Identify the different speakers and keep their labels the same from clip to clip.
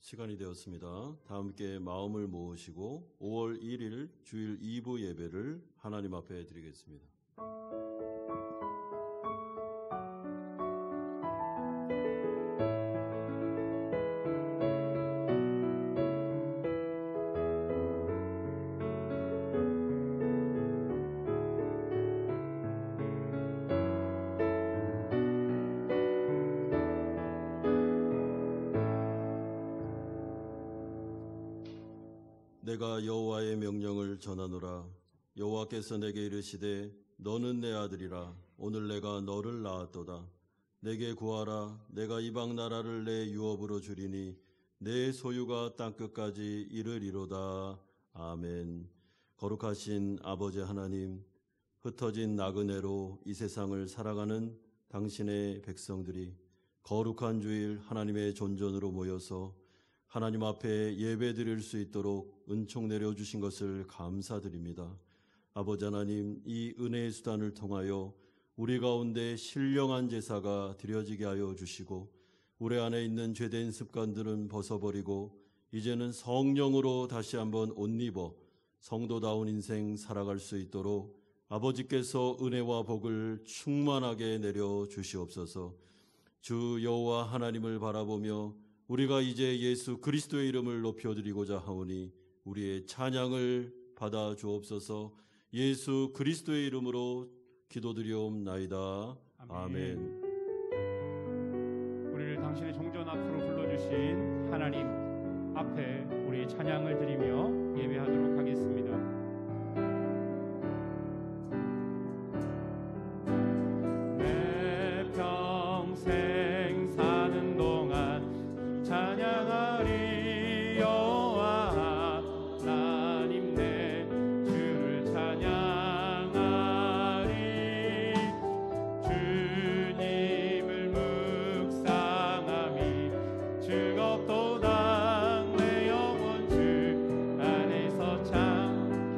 Speaker 1: 시간이 되었습니다. 다 함께 마음을 모으시고 5월 1일 주일 2부 예배를 하나님 앞에 드리겠습니다. 내가 여호와의 명령을 전하노라. 여호와께서 내게 이르시되 너는 내 아들이라. 오늘 내가 너를 낳았도다. 내게 구하라. 내가 이방 나라를 내 유업으로 주리니 내 소유가 땅끝까지 이르리로다. 아멘. 거룩하신 아버지 하나님, 흩어진 나그네로 이 세상을 살아가는 당신의 백성들이 거룩한 주일 하나님의 존전으로 모여서 하나님 앞에 예배 드릴 수 있도록 은총 내려주신 것을 감사드립니다. 아버지 하나님, 이 은혜의 수단을 통하여 우리 가운데 신령한 제사가 드려지게 하여 주시고 우리 안에 있는 죄된 습관들은 벗어버리고 이제는 성령으로 다시 한번 옷 입어 성도다운 인생 살아갈 수 있도록 아버지께서 은혜와 복을 충만하게 내려주시옵소서. 주 여호와 하나님을 바라보며 우리가 이제 예수 그리스도의 이름을 높여드리고자 하오니 우리의 찬양을 받아 주옵소서. 예수 그리스도의 이름으로 기도드리옵나이다. 아멘.
Speaker 2: 우리를 당신의 종전 앞으로 불러주신 하나님 앞에 우리의 찬양을 드리며 예배하도록 하겠습니다. 내 평생 사는 동안 찬양하리 여호와 하나님 내 주를 찬양하리. 주님을 묵상함이 즐겁도다. 내 영혼 주 안에서 참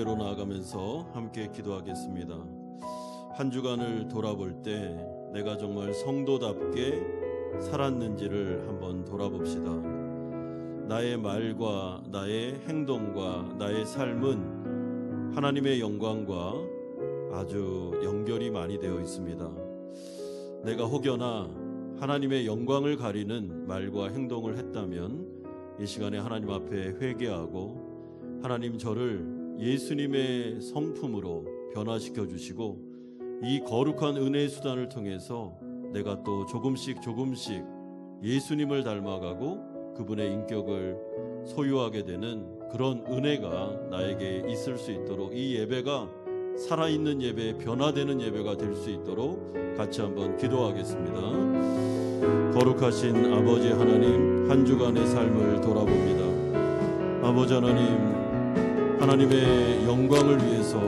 Speaker 1: 가운데로 나아가면서 함께 기도하겠습니다. 한 주간을 돌아볼 때 내가 정말 성도답게 살았는지를 한번 돌아봅시다. 나의 말과 나의 행동과 나의 삶은 하나님의 영광과 아주 연결이 많이 되어 있습니다. 내가 혹여나 하나님의 영광을 가리는 말과 행동을 했다면 이 시간에 하나님 앞에 회개하고 하나님 저를 예수님의 성품으로 변화시켜 주시고 이 거룩한 은혜의 수단을 통해서 내가 또 조금씩 예수님을 닮아가고 그분의 인격을 소유하게 되는 그런 은혜가 나에게 있을 수 있도록 이 예배가 살아있는 예배, 변화되는 예배가 될 수 있도록 같이 한번 기도하겠습니다. 거룩하신 아버지 하나님, 한 주간의 삶을 돌아봅니다. 아버지 하나님의 영광을 위해서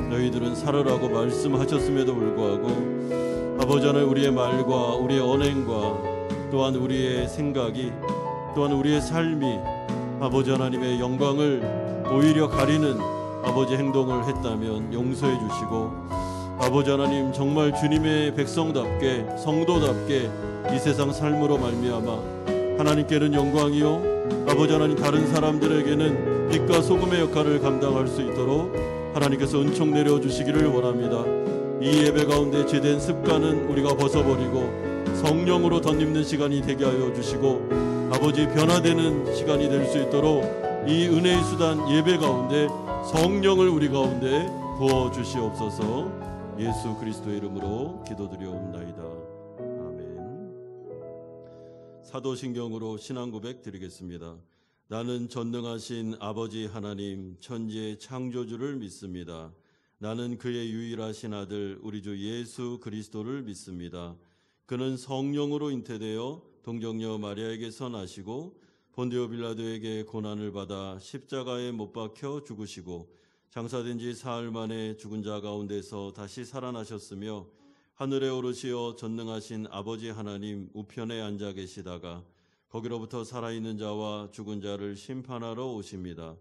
Speaker 1: 너희들은 살으라고 말씀하셨음에도 불구하고 아버지 하나님, 우리의 말과 우리의 언행과 또한 우리의 생각이 또한 우리의 삶이 아버지 하나님의 영광을 오히려 가리는 아버지 행동을 했다면 용서해 주시고 아버지 하나님, 정말 주님의 백성답게 성도답게 이 세상 삶으로 말미암아 하나님께는 영광이요 아버지 하나님, 다른 사람들에게는 빛과 소금의 역할을 감당할 수 있도록 하나님께서 은총 내려주시기를 원합니다. 이 예배 가운데 죄된 습관은 우리가 벗어버리고 성령으로 덧입는 시간이 되게 하여 주시고 아버지 변화되는 시간이 될 수 있도록 이 은혜의 수단 예배 가운데 성령을 우리 가운데 부어주시옵소서. 예수 그리스도의 이름으로 기도드려옵나이다. 아멘. 사도신경으로 신앙고백 드리겠습니다. 나는 전능하신 아버지 하나님 천지의 창조주를 믿습니다. 나는 그의 유일하신 아들 우리 주 예수 그리스도를 믿습니다. 그는 성령으로 잉태되어 동정녀 마리아에게서 나시고 본디오 빌라도에게 고난을 받아 십자가에 못 박혀 죽으시고 장사된 지 사흘 만에 죽은 자 가운데서 다시 살아나셨으며 하늘에 오르시어 전능하신 아버지 하나님 우편에 앉아 계시다가 거기로부터 살아있는 자와 죽은 자를 심판하러 오십니다.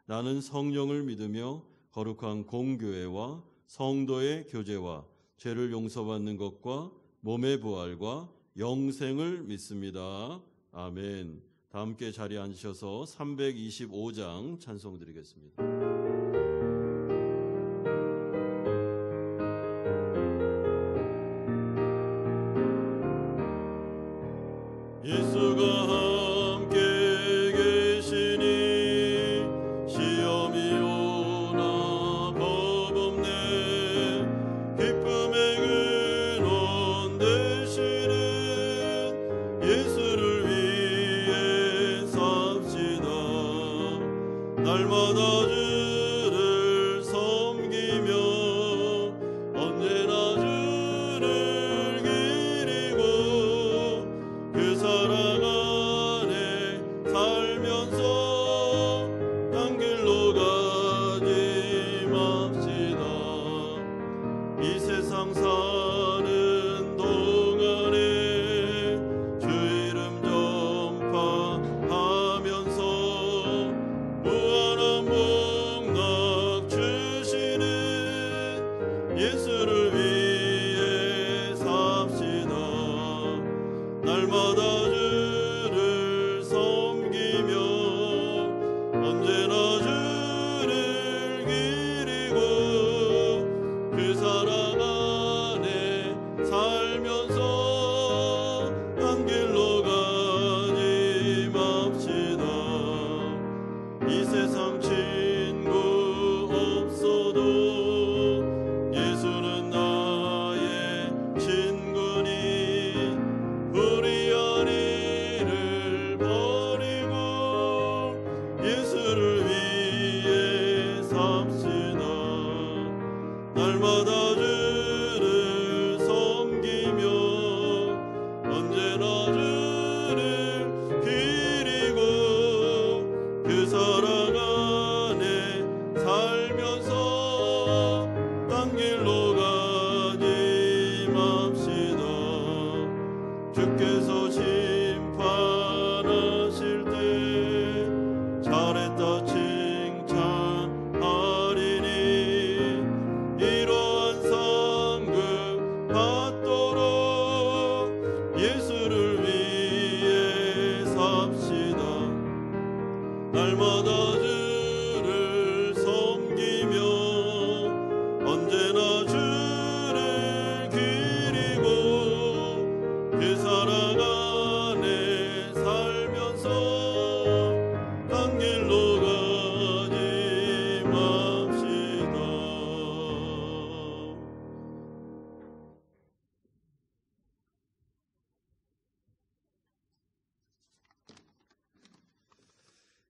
Speaker 1: 나는 성령을 믿으며 거룩한 공교회와 성도의 교제와 죄를 용서받는 것과 몸의 부활과 영생을 믿습니다. 아멘. 다 함께 자리에 앉으셔서 325장 찬송 드리겠습니다. 예수가 함께 계시니 시험이 오나 겁없네. 기쁨의 근원 되시는 예수를 위해 삽시다. 날마다 주를 섬기며 언제나 주를 기리고 그 사랑 안에 살면서 딴 길로 가지 맙시다. 이 세상 사는 동안에 주 이름 전파하면서 무한한 복락 주시는 예수를 위해 삽시다. 날마다 주를 섬기며 언제나 주를 기리고 그 사랑 안에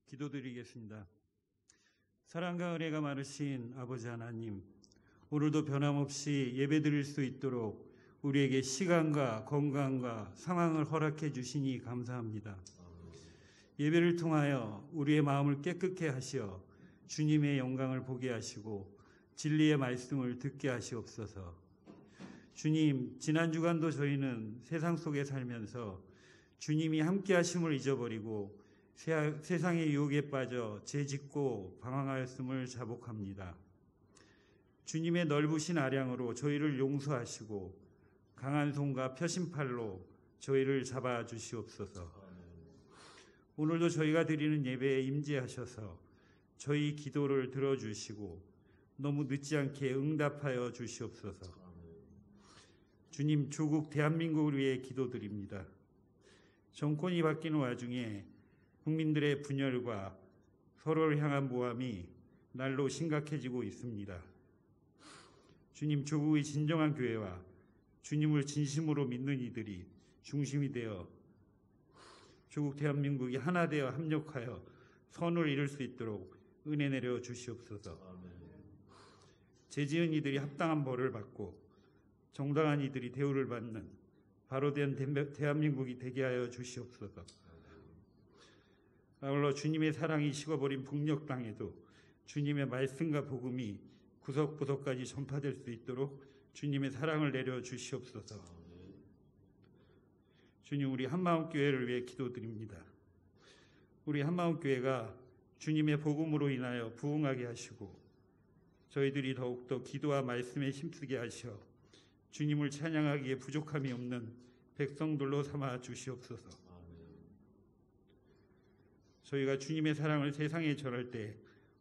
Speaker 3: 기도드리겠습니다. 사랑과 은혜가 많으신 아버지 하나님, 오늘도 변함없이 예배드릴 수 있도록 우리에게 시간과 건강과 상황을 허락해 주시니 감사합니다. 예배를 통하여 우리의 마음을 깨끗게 하시어 주님의 영광을 보게 하시고 진리의 말씀을 듣게 하시옵소서. 주님, 지난 주간도 저희는 세상 속에 살면서 주님이 함께 하심을 잊어버리고 세상의 유혹에 빠져 죄짓고 방황하였음을 자복합니다. 주님의 넓으신 아량으로 저희를 용서하시고 강한 손과 펴신팔로 저희를 잡아주시옵소서. 오늘도 저희가 드리는 예배에 임재하셔서 저희 기도를 들어주시고 너무 늦지 않게 응답하여 주시옵소서. 주님, 조국 대한민국을 위해 기도드립니다. 정권이 바뀌는 와중에 국민들의 분열과 서로를 향한 모함이 날로 심각해지고 있습니다. 주님, 조국의 진정한 교회와 주님을 진심으로 믿는 이들이 중심이 되어 조국 대한민국이 하나 되어 합력하여 선을 이룰 수 있도록 은혜 내려 주시옵소서. 죄지은 이들이 합당한 벌을 받고 정당한 이들이 대우를 받는 바로된 대한민국이 되게 하여 주시옵소서. 아울러 주님의 사랑이 식어버린 북녘 땅에도 주님의 말씀과 복음이 구석구석까지 전파될 수 있도록 주님의 사랑을 내려 주시옵소서. 주님, 우리 한마음교회를 위해 기도드립니다. 우리 한마음교회가 주님의 복음으로 인하여 부흥하게 하시고 저희들이 더욱더 기도와 말씀에 힘쓰게 하셔 주님을 찬양하기에 부족함이 없는 백성들로 삼아 주시옵소서. 저희가 주님의 사랑을 세상에 전할 때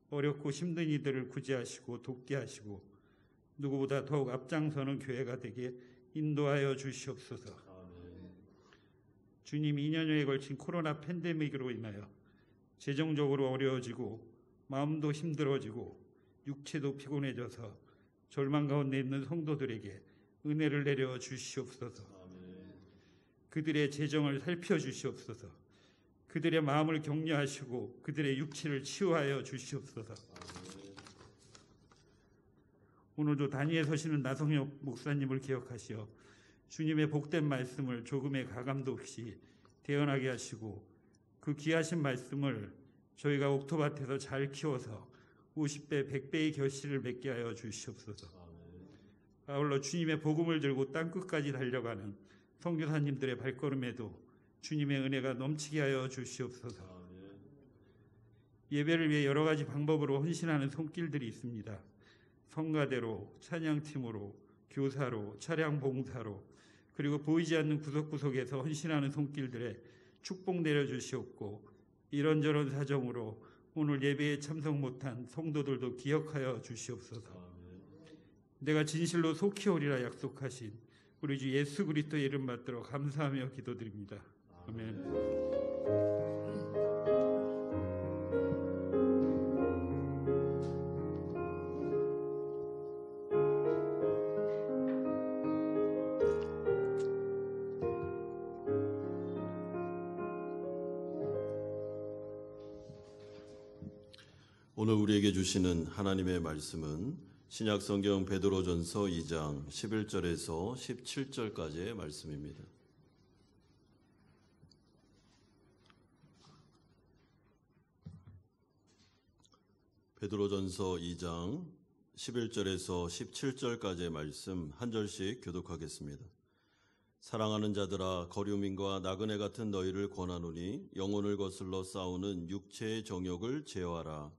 Speaker 3: 어렵고 힘든 이들을 구제하시고 돕게 하시고 누구보다 더욱 앞장서는 교회가 되게 인도하여 주시옵소서. 주님, 2년여에 걸친 코로나 팬데믹으로 인하여 재정적으로 어려워지고 마음도 힘들어지고 육체도 피곤해져서 절망 가운데 있는 성도들에게 은혜를 내려 주시옵소서. 그들의 재정을 살펴주시옵소서. 그들의 마음을 격려하시고 그들의 육체를 치유하여 주시옵소서. 오늘도 단위에 서시는 나성혁 목사님을 기억하시어 주님의 복된 말씀을 조금의 가감도 없이 대언하게 하시고 그 귀하신 말씀을 저희가 옥토밭에서 잘 키워서 50배, 100배의 결실을 맺게 하여 주시옵소서. 아울러 주님의 복음을 들고 땅끝까지 달려가는 선교사님들의 발걸음에도 주님의 은혜가 넘치게 하여 주시옵소서. 예배를 위해 여러 가지 방법으로 헌신하는 손길들이 있습니다. 성가대로, 찬양팀으로, 교사로, 차량 봉사로, 그리고 보이지 않는 구석구석에서 헌신하는 손길들에 축복 내려주시옵고 이런저런 사정으로 오늘 예배에 참석 못한 성도들도 기억하여 주시옵소서. 내가 진실로 속히 오리라 약속하신 우리 주 예수 그리스도의 이름 받들어 감사하며 기도드립니다. 아멘.
Speaker 1: 오늘 우리에게 주시는 하나님의 말씀은 신약성경 베드로전서 2장 11절에서 17절까지의 말씀입니다. 베드로전서 2장 11절에서 17절까지의 말씀 한 절씩 교독하겠습니다. 사랑하는 자들아, 거류민과 나그네 같은 너희를 권하노니 영혼을 거슬러 싸우는 육체의 정욕을 제어하라.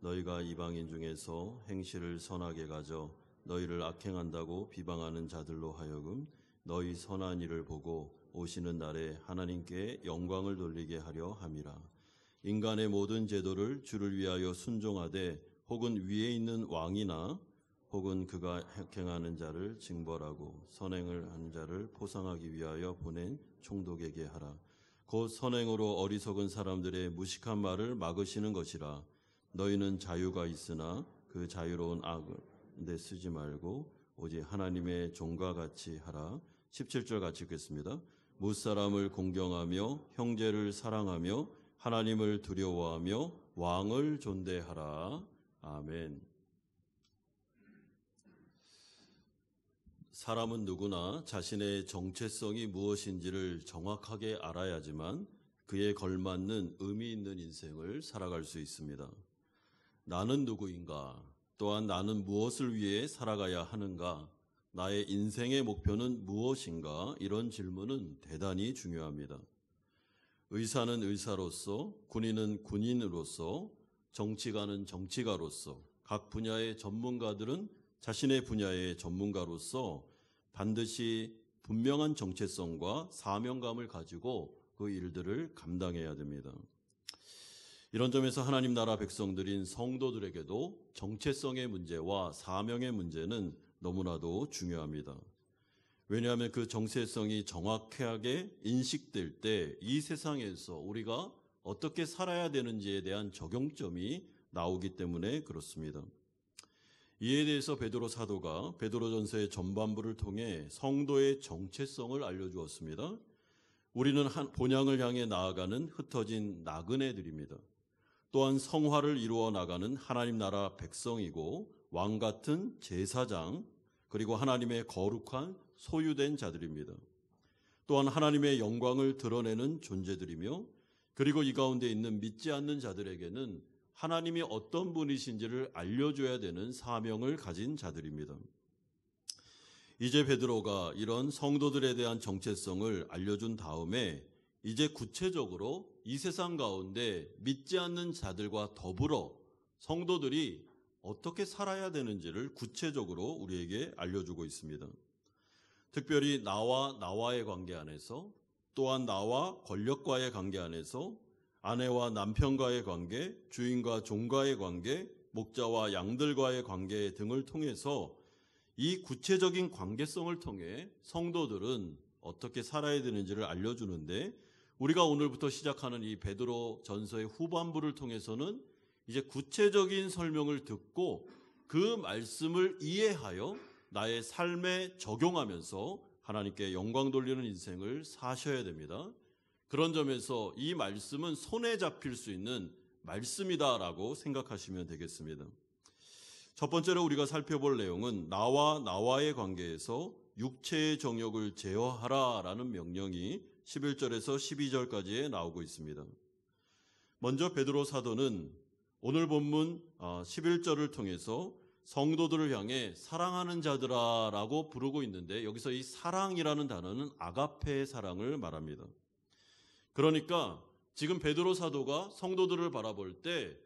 Speaker 1: 너희가 이방인 중에서 행실을 선하게 가져 너희를 악행한다고 비방하는 자들로 하여금 너희 선한 일을 보고 오시는 날에 하나님께 영광을 돌리게 하려 함이라. 인간의 모든 제도를 주를 위하여 순종하되 혹은 위에 있는 왕이나 혹은 그가 악행하는 자를 징벌하고 선행을 한 자를 포상하기 위하여 보낸 총독에게 하라. 곧 선행으로 어리석은 사람들의 무식한 말을 막으시는 것이라. 너희는 자유가 있으나 그 자유로운 악에 쓰지 말고 오직 하나님의 종과 같이 하라. 17절 같이 읽겠습니다. 무사람을 공경하며 형제를 사랑하며 하나님을 두려워하며 왕을 존대하라. 아멘. 사람은 누구나 자신의 정체성이 무엇인지를 정확하게 알아야지만 그에 걸맞는 의미 있는 인생을 살아갈 수 있습니다. 나는 누구인가? 또한 나는 무엇을 위해 살아가야 하는가? 나의 인생의 목표는 무엇인가? 이런 질문은 대단히 중요합니다. 의사는 의사로서, 군인은 군인으로서, 정치가는 정치가로서, 각 분야의 전문가들은 자신의 분야의 전문가로서 반드시 분명한 정체성과 사명감을 가지고 그 일들을 감당해야 됩니다. 이런 점에서 하나님 나라 백성들인 성도들에게도 정체성의 문제와 사명의 문제는 너무나도 중요합니다. 왜냐하면 그 정체성이 정확하게 인식될 때 이 세상에서 우리가 어떻게 살아야 되는지에 대한 적용점이 나오기 때문에 그렇습니다. 이에 대해서 베드로 사도가 베드로전서의 전반부를 통해 성도의 정체성을 알려주었습니다. 우리는 본향을 향해 나아가는 흩어진 나그네들입니다. 또한 성화를 이루어 나가는 하나님 나라 백성이고 왕 같은 제사장, 그리고 하나님의 거룩한 소유된 자들입니다. 또한 하나님의 영광을 드러내는 존재들이며, 그리고 이 가운데 있는 믿지 않는 자들에게는 하나님이 어떤 분이신지를 알려줘야 되는 사명을 가진 자들입니다. 이제 베드로가 이런 성도들에 대한 정체성을 알려준 다음에 이제 구체적으로 이 세상 가운데 믿지 않는 자들과 더불어 성도들이 어떻게 살아야 되는지를 구체적으로 우리에게 알려주고 있습니다. 특별히 나와의 관계 안에서, 또한 나와 권력과의 관계 안에서, 아내와 남편과의 관계, 주인과 종과의 관계, 목자와 양들과의 관계 등을 통해서 이 구체적인 관계성을 통해 성도들은 어떻게 살아야 되는지를 알려주는데, 우리가 오늘부터 시작하는 이 베드로 전서의 후반부를 통해서는 이제 구체적인 설명을 듣고 그 말씀을 이해하여 나의 삶에 적용하면서 하나님께 영광 돌리는 인생을 사셔야 됩니다. 그런 점에서 이 말씀은 손에 잡힐 수 있는 말씀이다라고 생각하시면 되겠습니다. 첫 번째로 우리가 살펴볼 내용은 나와의 관계에서 육체의 정욕을 제어하라라는 명령이 11절에서 12절까지에 나오고 있습니다. 먼저 베드로 사도는 오늘 본문 11절을 통해서 성도들을 향해 사랑하는 자들아라고 부르고 있는데, 여기서 이 사랑이라는 단어는 아가페의 사랑을 말합니다. 그러니까 지금 베드로 사도가 성도들을 바라볼 때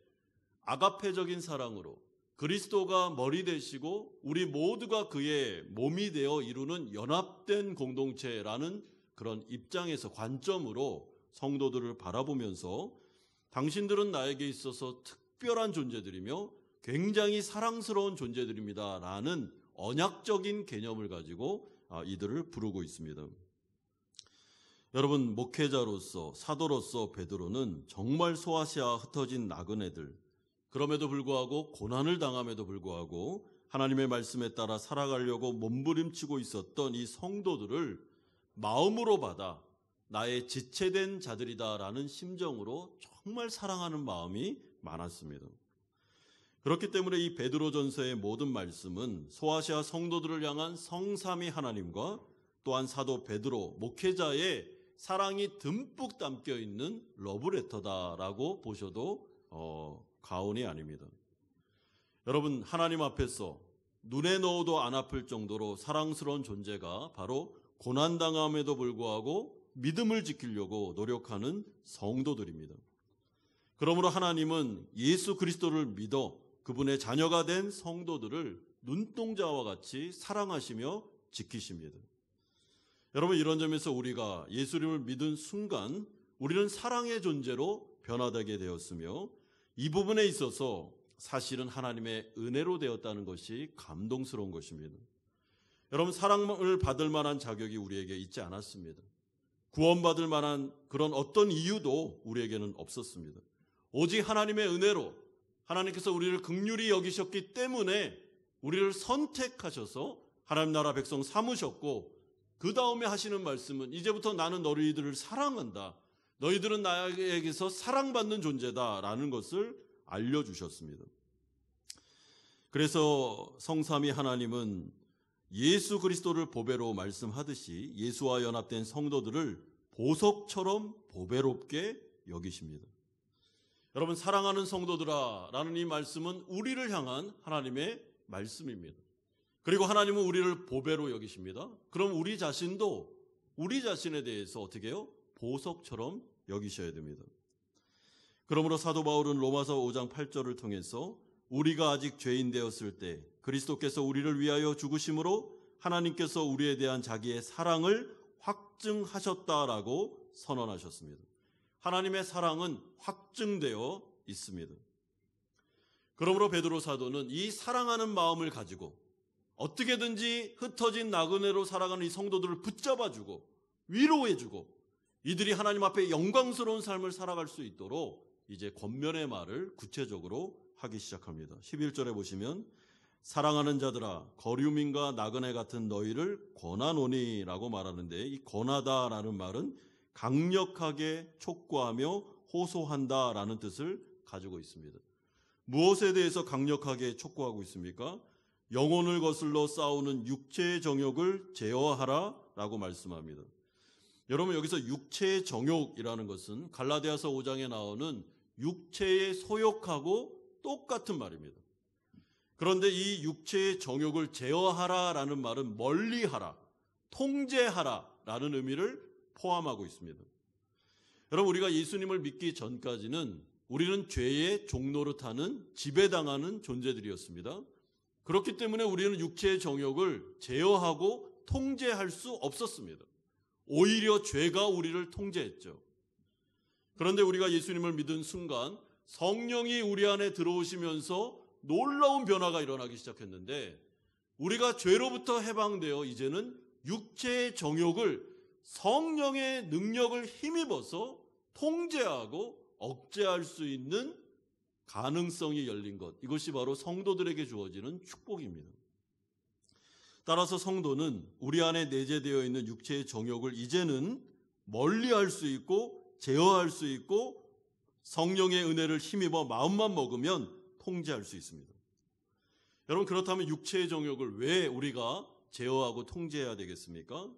Speaker 1: 아가페적인 사랑으로 그리스도가 머리 되시고 우리 모두가 그의 몸이 되어 이루는 연합된 공동체라는 그런 입장에서, 관점으로 성도들을 바라보면서 당신들은 나에게 있어서 특별한 존재들이며 굉장히 사랑스러운 존재들입니다 라는 언약적인 개념을 가지고 이들을 부르고 있습니다. 여러분, 목회자로서, 사도로서 베드로는 정말 소아시아 흩어진 나그네들, 그럼에도 불구하고 고난을 당함에도 불구하고 하나님의 말씀에 따라 살아가려고 몸부림치고 있었던 이 성도들을 마음으로 받아 나의 지체된 자들이다라는 심정으로 정말 사랑하는 마음이 많았습니다. 그렇기 때문에 이 베드로전서의 모든 말씀은 소아시아 성도들을 향한 성삼위 하나님과 또한 사도 베드로 목회자의 사랑이 듬뿍 담겨 있는 러브레터다라고 보셔도 과언이 아닙니다. 여러분, 하나님 앞에서 눈에 넣어도 안 아플 정도로 사랑스러운 존재가 바로 고난당함에도 불구하고 믿음을 지키려고 노력하는 성도들입니다. 그러므로 하나님은 예수 그리스도를 믿어 그분의 자녀가 된 성도들을 눈동자와 같이 사랑하시며 지키십니다. 여러분, 이런 점에서 우리가 예수님을 믿은 순간 우리는 사랑의 존재로 변화되게 되었으며, 이 부분에 있어서 사실은 하나님의 은혜로 되었다는 것이 감동스러운 것입니다. 여러분, 사랑을 받을 만한 자격이 우리에게 있지 않았습니다. 구원받을 만한 그런 어떤 이유도 우리에게는 없었습니다. 오직 하나님의 은혜로 하나님께서 우리를 긍휼히 여기셨기 때문에 우리를 선택하셔서 하나님 나라 백성 삼으셨고, 그 다음에 하시는 말씀은 이제부터 나는 너희들을 사랑한다. 너희들은 나에게서 사랑받는 존재다라는 것을 알려주셨습니다. 그래서 성삼위 하나님은 예수 그리스도를 보배로 말씀하듯이 예수와 연합된 성도들을 보석처럼 보배롭게 여기십니다. 여러분, 사랑하는 성도들아 라는 이 말씀은 우리를 향한 하나님의 말씀입니다. 그리고 하나님은 우리를 보배로 여기십니다. 그럼 우리 자신도 우리 자신에 대해서 어떻게 해요? 보석처럼 여기셔야 됩니다. 그러므로 사도 바울은 로마서 5장 8절을 통해서 우리가 아직 죄인 되었을 때 그리스도께서 우리를 위하여 죽으심으로 하나님께서 우리에 대한 자기의 사랑을 확증하셨다라고 선언하셨습니다. 하나님의 사랑은 확증되어 있습니다. 그러므로 베드로 사도는 이 사랑하는 마음을 가지고 어떻게든지 흩어진 나그네로 살아가는 이 성도들을 붙잡아주고 위로해주고 이들이 하나님 앞에 영광스러운 삶을 살아갈 수 있도록 이제 권면의 말을 구체적으로 하기 시작합니다. 11절에 보시면 사랑하는 자들아 거류민과 나그네 같은 너희를 권하노니 라고 말하는데, 이 권하다라는 말은 강력하게 촉구하며 호소한다 라는 뜻을 가지고 있습니다. 무엇에 대해서 강력하게 촉구하고 있습니까? 영혼을 거슬러 싸우는 육체의 정욕을 제어하라 라고 말씀합니다. 여러분, 여기서 육체의 정욕이라는 것은 갈라디아서 5장에 나오는 육체의 소욕하고 똑같은 말입니다. 그런데 이 육체의 정욕을 제어하라 라는 말은 멀리하라, 통제하라 라는 의미를 포함하고 있습니다. 여러분, 우리가 예수님을 믿기 전까지는 우리는 죄의 종노릇하는 지배당하는 존재들이었습니다. 그렇기 때문에 우리는 육체의 정욕을 제어하고 통제할 수 없었습니다. 오히려 죄가 우리를 통제했죠. 그런데 우리가 예수님을 믿은 순간 성령이 우리 안에 들어오시면서 놀라운 변화가 일어나기 시작했는데, 우리가 죄로부터 해방되어 이제는 육체의 정욕을 성령의 능력을 힘입어서 통제하고 억제할 수 있는 가능성이 열린 것, 이것이 바로 성도들에게 주어지는 축복입니다. 따라서 성도는 우리 안에 내재되어 있는 육체의 정욕을 이제는 멀리할 수 있고 제어할 수 있고 성령의 은혜를 힘입어 마음만 먹으면 통제할 수 있습니다. 여러분, 그렇다면 육체의 정욕을 왜 우리가 제어하고 통제해야 되겠습니까?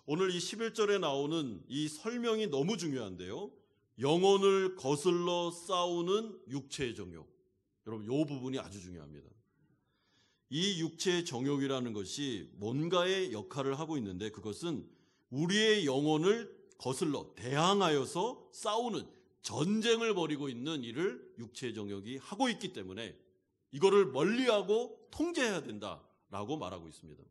Speaker 1: 오늘 이 11절에 나오는 이 설명이 너무 중요한데요. 영혼을 거슬러 싸우는 육체의 정욕. 여러분, 이 부분이 아주 중요합니다. 이 육체의 정욕이라는 것이 뭔가의 역할을 하고 있는데, 그것은 우리의 영혼을 거슬러 대항하여서 싸우는 전쟁을 벌이고 있는 일을 육체의 정욕이 하고 있기 때문에 이거를 멀리하고 통제해야 된다라고 말하고 있습니다.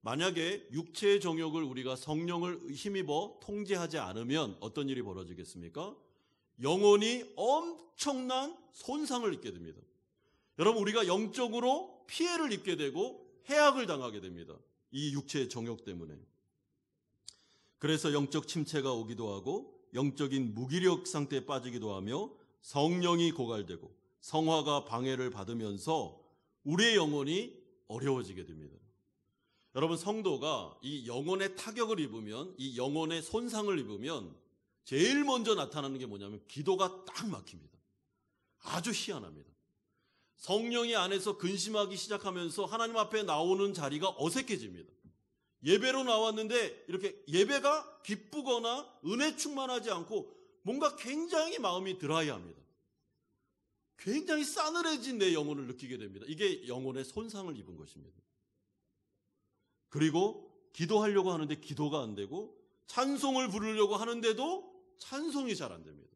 Speaker 1: 만약에 육체의 정욕을 우리가 성령을 힘입어 통제하지 않으면 어떤 일이 벌어지겠습니까? 영혼이 엄청난 손상을 입게 됩니다. 여러분, 우리가 영적으로 피해를 입게 되고 해악을 당하게 됩니다. 이 육체의 정욕 때문에. 그래서 영적 침체가 오기도 하고 영적인 무기력 상태에 빠지기도 하며 성령이 고갈되고 성화가 방해를 받으면서 우리의 영혼이 어려워지게 됩니다. 여러분, 성도가 이 영혼의 타격을 입으면, 이 영혼의 손상을 입으면 제일 먼저 나타나는 게 뭐냐면 기도가 딱 막힙니다. 아주 희한합니다. 성령이 안에서 근심하기 시작하면서 하나님 앞에 나오는 자리가 어색해집니다. 예배로 나왔는데 이렇게 예배가 기쁘거나 은혜 충만하지 않고 뭔가 굉장히 마음이 드라이합니다. 굉장히 싸늘해진 내 영혼을 느끼게 됩니다. 이게 영혼의 손상을 입은 것입니다. 그리고 기도하려고 하는데 기도가 안 되고 찬송을 부르려고 하는데도 찬송이 잘 안 됩니다.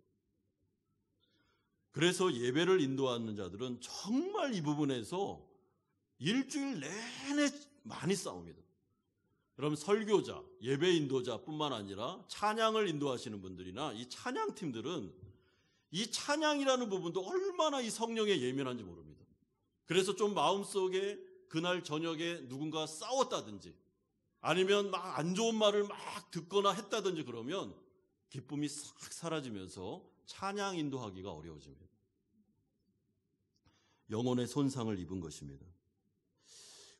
Speaker 1: 그래서 예배를 인도하는 자들은 정말 이 부분에서 일주일 내내 많이 싸웁니다. 여러분, 설교자, 예배 인도자뿐만 아니라 찬양을 인도하시는 분들이나 이 찬양팀들은 이 찬양이라는 부분도 얼마나 이 성령에 예민한지 모릅니다. 그래서 좀 마음속에 그날 저녁에 누군가 싸웠다든지 아니면 막 안 좋은 말을 막 듣거나 했다든지 그러면 기쁨이 싹 사라지면서 찬양 인도하기가 어려워집니다. 영혼의 손상을 입은 것입니다.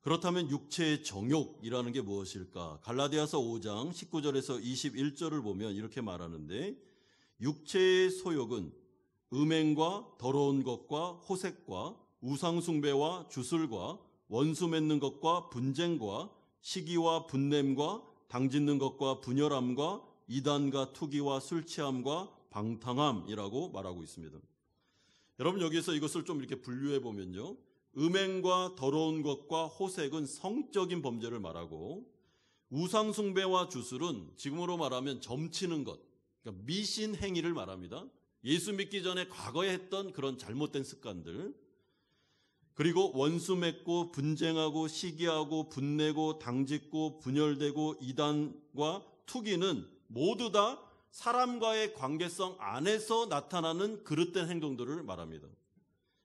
Speaker 1: 그렇다면 육체의 정욕이라는 게 무엇일까? 갈라디아서 5장 19절에서 21절을 보면 이렇게 말하는데, 육체의 소욕은 음행과 더러운 것과 호색과 우상숭배와 주술과 원수 맺는 것과 분쟁과 시기와 분냄과 당짓는 것과 분열함과 이단과 투기와 술취함과 방탕함이라고 말하고 있습니다. 여러분, 여기서 이것을 좀 이렇게 분류해 보면요, 음행과 더러운 것과 호색은 성적인 범죄를 말하고, 우상숭배와 주술은 지금으로 말하면 점치는 것, 그러니까 미신 행위를 말합니다. 예수 믿기 전에 과거에 했던 그런 잘못된 습관들, 그리고 원수 맺고 분쟁하고 시기하고 분내고 당짓고 분열되고 이단과 투기는 모두 다 사람과의 관계성 안에서 나타나는 그릇된 행동들을 말합니다.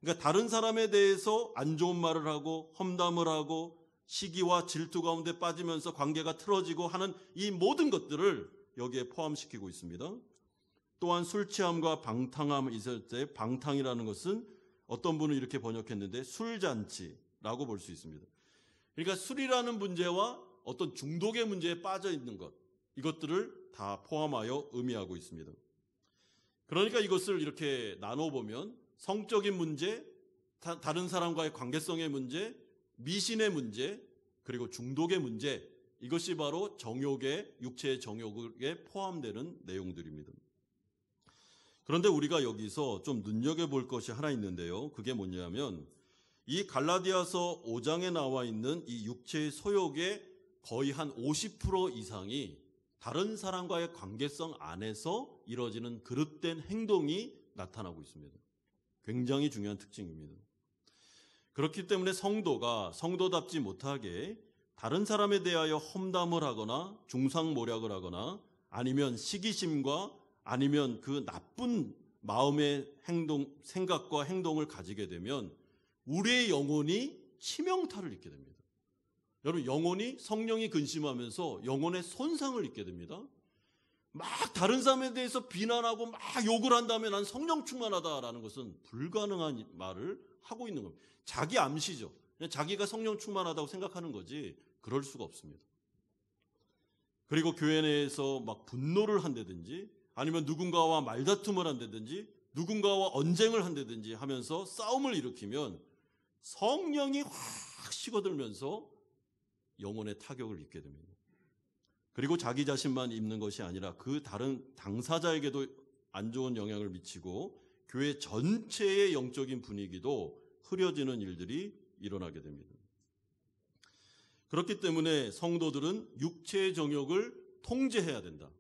Speaker 1: 그러니까 다른 사람에 대해서 안 좋은 말을 하고 험담을 하고 시기와 질투 가운데 빠지면서 관계가 틀어지고 하는 이 모든 것들을 여기에 포함시키고 있습니다. 또한 술 취함과 방탕함 있을 때, 방탕이라는 것은 어떤 분은 이렇게 번역했는데 술잔치라고 볼 수 있습니다. 그러니까 술이라는 문제와 어떤 중독의 문제에 빠져 있는 것, 이것들을 다 포함하여 의미하고 있습니다. 그러니까 이것을 이렇게 나눠보면 성적인 문제, 다른 사람과의 관계성의 문제, 미신의 문제, 그리고 중독의 문제, 이것이 바로 정욕의, 육체의 정욕에 포함되는 내용들입니다. 그런데 우리가 여기서 좀 눈여겨볼 것이 하나 있는데요. 그게 뭐냐면 이 갈라디아서 5장에 나와 있는 이 육체의 소욕의 거의 한 50% 이상이 다른 사람과의 관계성 안에서 이루어지는 그릇된 행동이 나타나고 있습니다. 굉장히 중요한 특징입니다. 그렇기 때문에 성도가 성도답지 못하게 다른 사람에 대하여 험담을 하거나 중상모략을 하거나 아니면 시기심과 아니면 그 나쁜 마음의 생각과 행동을 가지게 되면 우리의 영혼이 치명타를 입게 됩니다. 여러분, 영혼이 성령이 근심하면서 영혼의 손상을 입게 됩니다. 막 다른 사람에 대해서 비난하고 막 욕을 한 다음에 난 성령 충만하다라는 것은 불가능한 말을 하고 있는 겁니다. 자기 암시죠. 그냥 자기가 성령 충만하다고 생각하는 거지 그럴 수가 없습니다. 그리고 교회 내에서 막 분노를 한다든지 아니면 누군가와 말다툼을 한다든지 누군가와 언쟁을 한다든지 하면서 싸움을 일으키면 성령이 확 식어들면서 영혼의 타격을 입게 됩니다. 그리고 자기 자신만 입는 것이 아니라 그 다른 당사자에게도 안 좋은 영향을 미치고 교회 전체의 영적인 분위기도 흐려지는 일들이 일어나게 됩니다. 그렇기 때문에 성도들은 육체의 정욕을 통제해야 된다.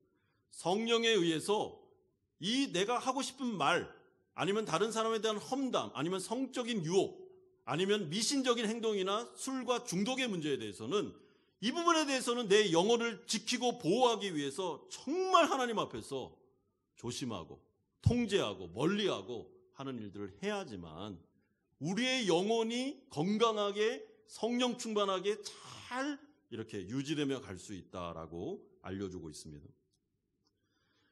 Speaker 1: 성령에 의해서 이 내가 하고 싶은 말, 아니면 다른 사람에 대한 험담, 아니면 성적인 유혹, 아니면 미신적인 행동이나 술과 중독의 문제에 대해서는 이 부분에 대해서는 내 영혼을 지키고 보호하기 위해서 정말 하나님 앞에서 조심하고 통제하고 멀리하고 하는 일들을 해야지만 우리의 영혼이 건강하게 성령 충만하게 잘 이렇게 유지되며 갈 수 있다라고 알려주고 있습니다.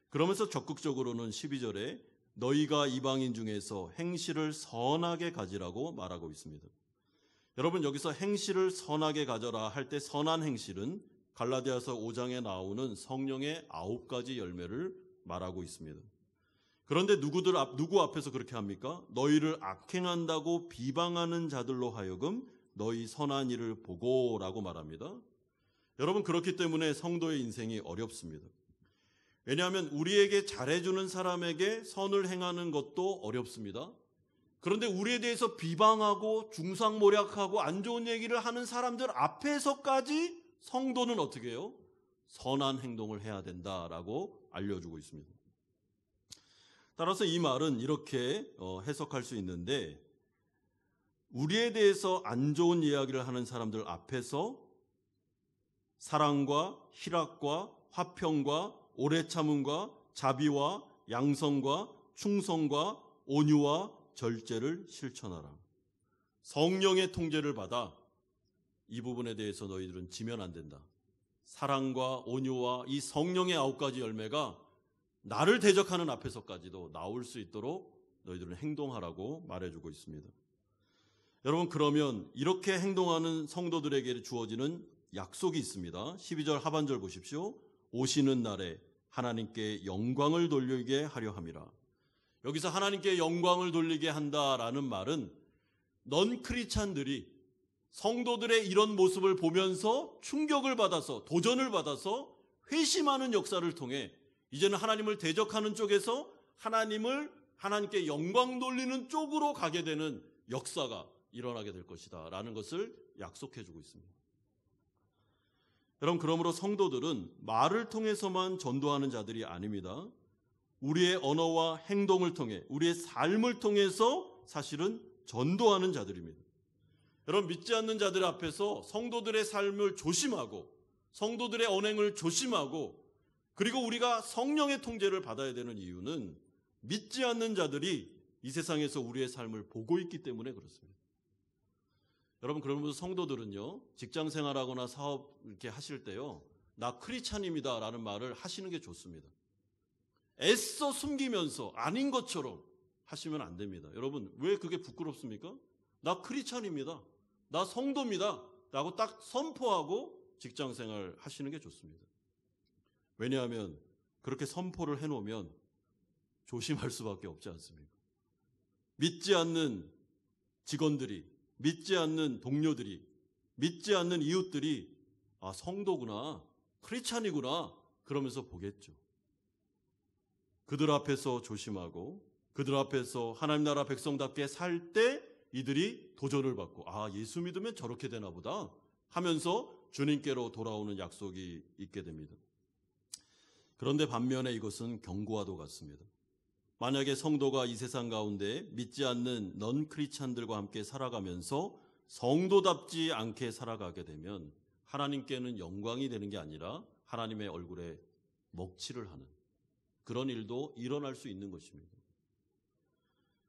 Speaker 1: 그러면서 적극적으로는 12절에 너희가 이방인 중에서 행실을 선하게 가지라고 말하고 있습니다. 여러분, 여기서 행실을 선하게 가져라 할 때 선한 행실은 갈라디아서 5장에 나오는 성령의 9가지 열매를 말하고 있습니다. 그런데 누구 앞에서 그렇게 합니까? 너희를 악행한다고 비방하는 자들로 하여금 너희 선한 일을 보고라고 말합니다. 여러분, 그렇기 때문에 성도의 인생이 어렵습니다. 왜냐하면 우리에게 잘해주는 사람에게 선을 행하는 것도 어렵습니다. 그런데 우리에 대해서 비방하고 중상모략하고 안 좋은 얘기를 하는 사람들 앞에서까지 성도는 어떻게 해요? 선한 행동을 해야 된다라고 알려주고 있습니다. 따라서 이 말은 이렇게 해석할 수 있는데, 우리에 대해서 안 좋은 이야기를 하는 사람들 앞에서 사랑과 희락과 화평과 오래 참음과 자비와 양성과 충성과 온유와 절제를 실천하라. 성령의 통제를 받아 이 부분에 대해서 너희들은 지면 안 된다. 사랑과 온유와 이 성령의 9가지 열매가 나를 대적하는 앞에서까지도 나올 수 있도록 너희들은 행동하라고 말해주고 있습니다. 여러분, 그러면 이렇게 행동하는 성도들에게 주어지는 약속이 있습니다. 12절 하반절 보십시오. 오시는 날에 하나님께 영광을 돌리게 하려 함이라. 여기서 하나님께 영광을 돌리게 한다라는 말은 넌 크리스찬들이 성도들의 이런 모습을 보면서 충격을 받아서 도전을 받아서 회심하는 역사를 통해 이제는 하나님을 대적하는 쪽에서 하나님께 영광 돌리는 쪽으로 가게 되는 역사가 일어나게 될 것이다 라는 것을 약속해 주고 있습니다. 여러분, 그러므로 성도들은 말을 통해서만 전도하는 자들이 아닙니다. 우리의 언어와 행동을 통해, 우리의 삶을 통해서 사실은 전도하는 자들입니다. 여러분, 믿지 않는 자들 앞에서 성도들의 삶을 조심하고 성도들의 언행을 조심하고 그리고 우리가 성령의 통제를 받아야 되는 이유는 믿지 않는 자들이 이 세상에서 우리의 삶을 보고 있기 때문에 그렇습니다. 여러분, 그러면서 성도들은요, 직장 생활하거나 사업 이렇게 하실 때요, 나 크리스찬입니다 라는 말을 하시는 게 좋습니다. 애써 숨기면서 아닌 것처럼 하시면 안 됩니다. 여러분, 왜 그게 부끄럽습니까? 나 크리스찬입니다, 나 성도입니다 라고 딱 선포하고 직장 생활 하시는 게 좋습니다. 왜냐하면 그렇게 선포를 해놓으면 조심할 수밖에 없지 않습니까? 믿지 않는 직원들이, 믿지 않는 동료들이, 믿지 않는 이웃들이 아, 성도구나, 크리스찬이구나 그러면서 보겠죠. 그들 앞에서 조심하고 그들 앞에서 하나님 나라 백성답게 살 때 이들이 도전을 받고 아, 예수 믿으면 저렇게 되나 보다 하면서 주님께로 돌아오는 약속이 있게 됩니다. 그런데 반면에 이것은 경고와도 같습니다. 만약에 성도가 이 세상 가운데 믿지 않는 넌 크리스찬들과 함께 살아가면서 성도답지 않게 살아가게 되면 하나님께는 영광이 되는 게 아니라 하나님의 얼굴에 먹칠을 하는 그런 일도 일어날 수 있는 것입니다.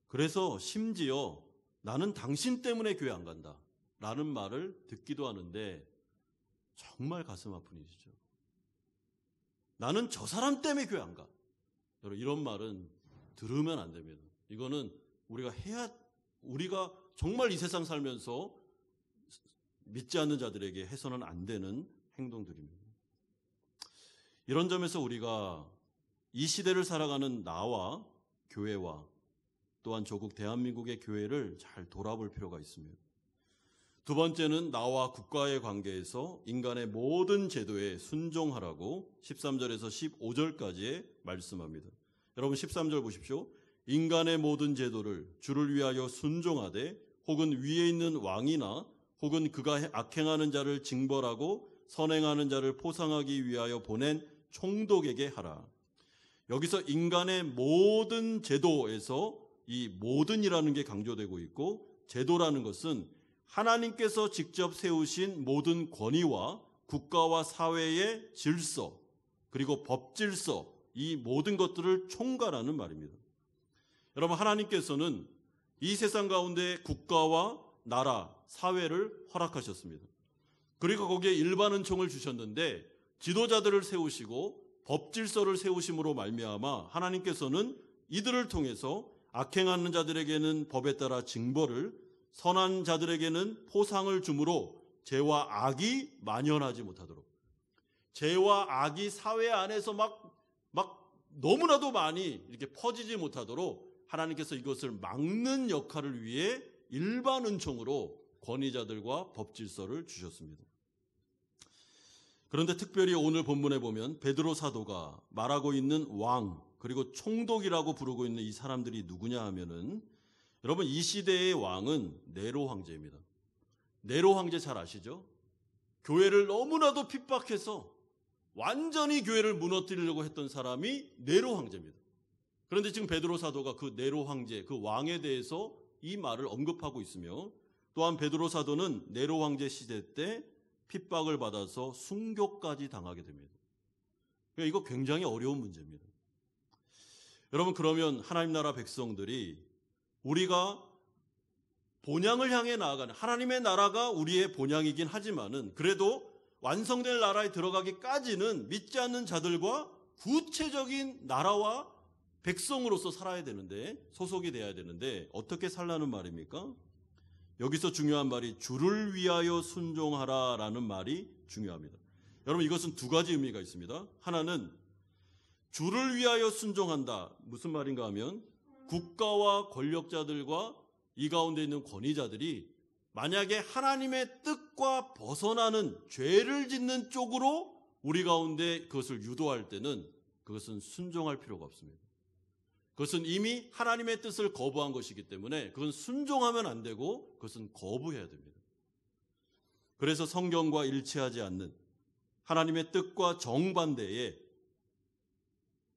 Speaker 1: 그래서 심지어 나는 당신 때문에 교회 안 간다 라는 말을 듣기도 하는데 정말 가슴 아픈 일이죠. 나는 저 사람 때문에 교회 안 가. 여러분, 이런 말은 들으면 안 됩니다. 이거는 우리가 정말 이 세상 살면서 믿지 않는 자들에게 해서는 안 되는 행동들입니다. 이런 점에서 우리가 이 시대를 살아가는 나와 교회와 또한 조국 대한민국의 교회를 잘 돌아볼 필요가 있습니다. 두 번째는 나와 국가의 관계에서 인간의 모든 제도에 순종하라고 13절에서 15절까지 말씀합니다. 여러분 13절 보십시오. 인간의 모든 제도를 주를 위하여 순종하되 혹은 위에 있는 왕이나 혹은 그가 악행하는 자를 징벌하고 선행하는 자를 포상하기 위하여 보낸 총독에게 하라. 여기서 인간의 모든 제도에서 이 모든이라는 게 강조되고 있고 제도라는 것은 하나님께서 직접 세우신 모든 권위와 국가와 사회의 질서 그리고 법질서 이 모든 것들을 총괄하는 말입니다. 여러분, 하나님께서는 이 세상 가운데 국가와 나라, 사회를 허락하셨습니다. 그리고 거기에 일반 은총을 주셨는데 지도자들을 세우시고 법질서를 세우심으로 말미암아 하나님께서는 이들을 통해서 악행하는 자들에게는 법에 따라 징벌을, 선한 자들에게는 포상을 주므로 죄와 악이 만연하지 못하도록, 죄와 악이 사회 안에서 막 너무나도 많이 이렇게 퍼지지 못하도록 하나님께서 이것을 막는 역할을 위해 일반 은총으로 권위자들과 법질서를 주셨습니다. 그런데 특별히 오늘 본문에 보면 베드로 사도가 말하고 있는 왕 그리고 총독이라고 부르고 있는 이 사람들이 누구냐 하면은 여러분, 이 시대의 왕은 네로 황제입니다. 네로 황제 잘 아시죠? 교회를 너무나도 핍박해서 완전히 교회를 무너뜨리려고 했던 사람이 네로 황제입니다. 그런데 지금 베드로 사도가 그 네로 황제, 그 왕에 대해서 이 말을 언급하고 있으며 또한 베드로 사도는 네로 황제 시대 때 핍박을 받아서 순교까지 당하게 됩니다. 그러니까 이거 굉장히 어려운 문제입니다. 여러분, 그러면 하나님 나라 백성들이 우리가 본향을 향해 나아가는 하나님의 나라가 우리의 본향이긴 하지만은 그래도 완성될 나라에 들어가기까지는 믿지 않는 자들과 구체적인 나라와 백성으로서 살아야 되는데, 소속이 돼야 되는데 어떻게 살라는 말입니까? 여기서 중요한 말이 주를 위하여 순종하라라는 말이 중요합니다. 여러분, 이것은 두 가지 의미가 있습니다. 하나는 주를 위하여 순종한다. 무슨 말인가 하면 국가와 권력자들과 이 가운데 있는 권위자들이 만약에 하나님의 뜻과 벗어나는 죄를 짓는 쪽으로 우리 가운데 그것을 유도할 때는 그것은 순종할 필요가 없습니다. 그것은 이미 하나님의 뜻을 거부한 것이기 때문에 그건 순종하면 안 되고 그것은 거부해야 됩니다. 그래서 성경과 일치하지 않는 하나님의 뜻과 정반대에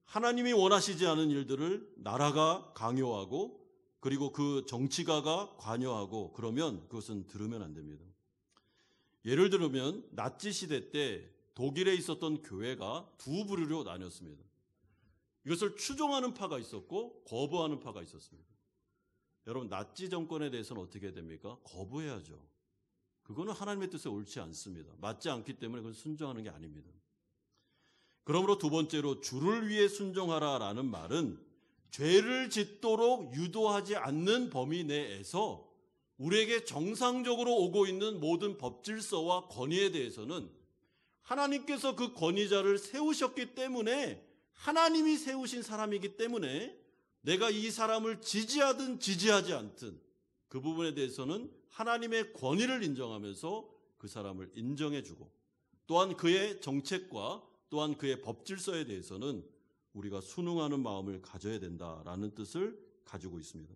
Speaker 1: 하나님이 원하시지 않은 일들을 나라가 강요하고 그리고 그 정치가가 관여하고 그러면 그것은 들으면 안 됩니다. 예를 들면 나치 시대 때 독일에 있었던 교회가 두 부류로 나뉘었습니다. 이것을 추종하는 파가 있었고 거부하는 파가 있었습니다. 여러분, 나치 정권에 대해서는 어떻게 해야 됩니까? 거부해야죠. 그거는 하나님의 뜻에 옳지 않습니다. 맞지 않기 때문에 그건 순종하는 게 아닙니다. 그러므로 두 번째로 주를 위해 순종하라라는 말은 죄를 짓도록 유도하지 않는 범위 내에서 우리에게 정상적으로 오고 있는 모든 법질서와 권위에 대해서는 하나님께서 그 권위자를 세우셨기 때문에 하나님이 세우신 사람이기 때문에 내가 이 사람을 지지하든 지지하지 않든 그 부분에 대해서는 하나님의 권위를 인정하면서 그 사람을 인정해주고 또한 그의 정책과 또한 그의 법질서에 대해서는 우리가 순응하는 마음을 가져야 된다라는 뜻을 가지고 있습니다.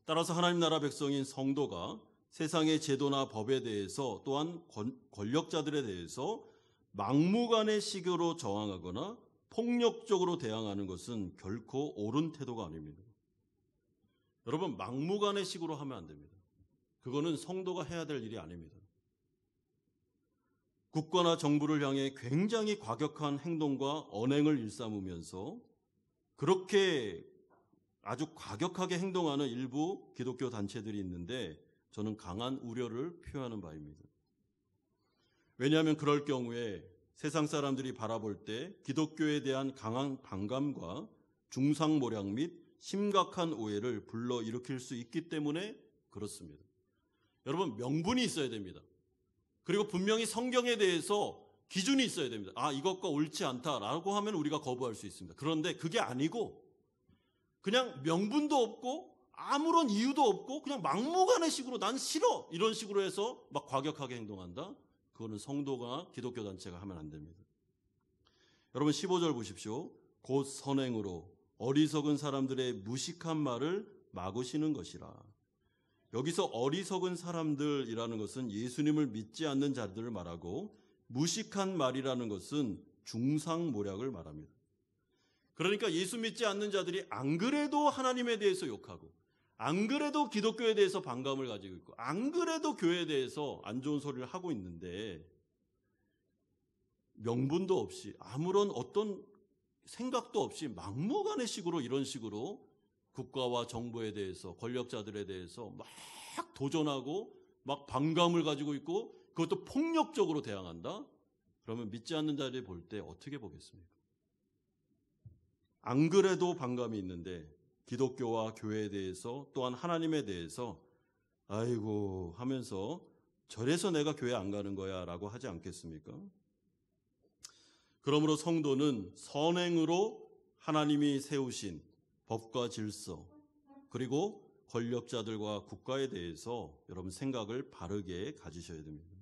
Speaker 1: 따라서 하나님 나라 백성인 성도가 세상의 제도나 법에 대해서 또한 권력자들에 대해서 막무가내 식으로 저항하거나 폭력적으로 대항하는 것은 결코 옳은 태도가 아닙니다. 여러분, 막무가내 식으로 하면 안 됩니다. 그거는 성도가 해야 될 일이 아닙니다. 국가나 정부를 향해 굉장히 과격한 행동과 언행을 일삼으면서 그렇게 아주 과격하게 행동하는 일부 기독교 단체들이 있는데 저는 강한 우려를 표하는 바입니다. 왜냐하면 그럴 경우에 세상 사람들이 바라볼 때 기독교에 대한 강한 반감과 중상모략 및 심각한 오해를 불러일으킬 수 있기 때문에 그렇습니다. 여러분, 명분이 있어야 됩니다. 그리고 분명히 성경에 대해서 기준이 있어야 됩니다. 아, 이것과 옳지 않다라고 하면 우리가 거부할 수 있습니다. 그런데 그게 아니고 그냥 명분도 없고 아무런 이유도 없고 그냥 막무가내 식으로 난 싫어 이런 식으로 해서 막 과격하게 행동한다. 그거는 성도가 기독교 단체가 하면 안 됩니다. 여러분 15절 보십시오. 곧 선행으로 어리석은 사람들의 무식한 말을 막으시는 것이라. 여기서 어리석은 사람들이라는 것은 예수님을 믿지 않는 자들을 말하고 무식한 말이라는 것은 중상모략을 말합니다. 그러니까 예수 믿지 않는 자들이 안 그래도 하나님에 대해서 욕하고 안 그래도 기독교에 대해서 반감을 가지고 있고 안 그래도 교회에 대해서 안 좋은 소리를 하고 있는데 명분도 없이 아무런 어떤 생각도 없이 막무가내 식으로 이런 식으로 국가와 정부에 대해서 권력자들에 대해서 막 도전하고 막 반감을 가지고 있고 그것도 폭력적으로 대항한다? 그러면 믿지 않는 자들이 볼 때 어떻게 보겠습니까? 안 그래도 반감이 있는데 기독교와 교회에 대해서 또한 하나님에 대해서 아이고 하면서 저래서 내가 교회 안 가는 거야 라고 하지 않겠습니까? 그러므로 성도는 선행으로 하나님이 세우신 법과 질서 그리고 권력자들과 국가에 대해서 여러분 생각을 바르게 가지셔야 됩니다.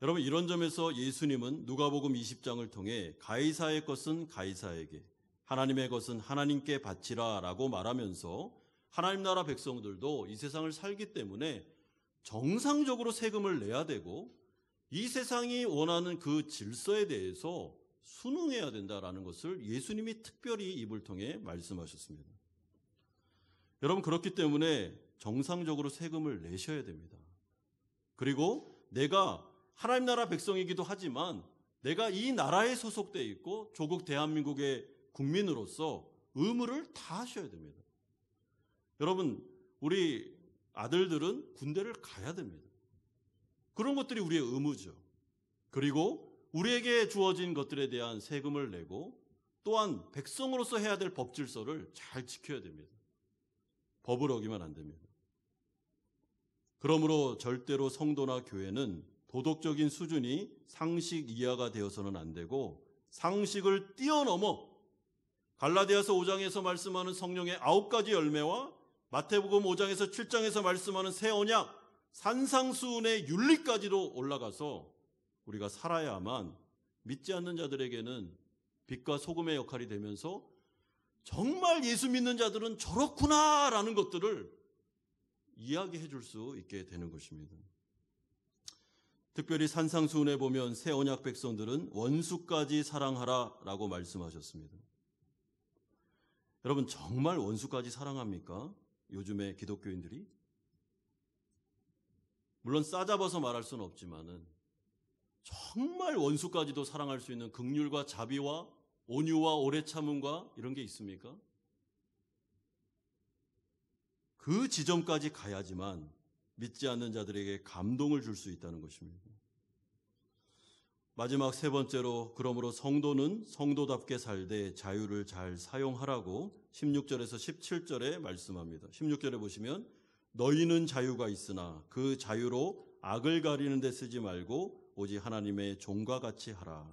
Speaker 1: 여러분 이런 점에서 예수님은 누가복음 20장을 통해 가이사의 것은 가이사에게 하나님의 것은 하나님께 바치라 라고 말하면서 하나님 나라 백성들도 이 세상을 살기 때문에 정상적으로 세금을 내야 되고 이 세상이 원하는 그 질서에 대해서 순응해야 된다라는 것을 예수님이 특별히 입을 통해 말씀하셨습니다. 여러분 그렇기 때문에 정상적으로 세금을 내셔야 됩니다. 그리고 내가 하나님 나라 백성이기도 하지만 내가 이 나라에 소속되어 있고 조국 대한민국의 국민으로서 의무를 다 하셔야 됩니다. 여러분 우리 아들들은 군대를 가야 됩니다. 그런 것들이 우리의 의무죠. 그리고 우리에게 주어진 것들에 대한 세금을 내고 또한 백성으로서 해야 될 법질서를 잘 지켜야 됩니다. 법을 어기면 안 됩니다. 그러므로 절대로 성도나 교회는 도덕적인 수준이 상식 이하가 되어서는 안 되고 상식을 뛰어넘어 갈라디아서 5장에서 말씀하는 성령의 9가지 열매와 마태복음 5장에서 7장에서 말씀하는 새 언약, 산상수훈의 윤리까지도 올라가서 우리가 살아야만 믿지 않는 자들에게는 빛과 소금의 역할이 되면서 정말 예수 믿는 자들은 저렇구나라는 것들을 이야기해 줄 수 있게 되는 것입니다. 특별히 산상수훈에 보면 새 언약 백성들은 원수까지 사랑하라라고 말씀하셨습니다. 여러분, 정말 원수까지 사랑합니까? 요즘의 기독교인들이? 물론 싸잡아서 말할 수는 없지만은 정말 원수까지도 사랑할 수 있는 긍휼과 자비와 온유와 오래 참음과 이런 게 있습니까? 그 지점까지 가야지만 믿지 않는 자들에게 감동을 줄 수 있다는 것입니다. 마지막 세 번째로, 그러므로 성도는 성도답게 살되 자유를 잘 사용하라고 16절에서 17절에 말씀합니다. 16절에 보시면 너희는 자유가 있으나 그 자유로 악을 가리는 데 쓰지 말고 오직 하나님의 종과 같이 하라.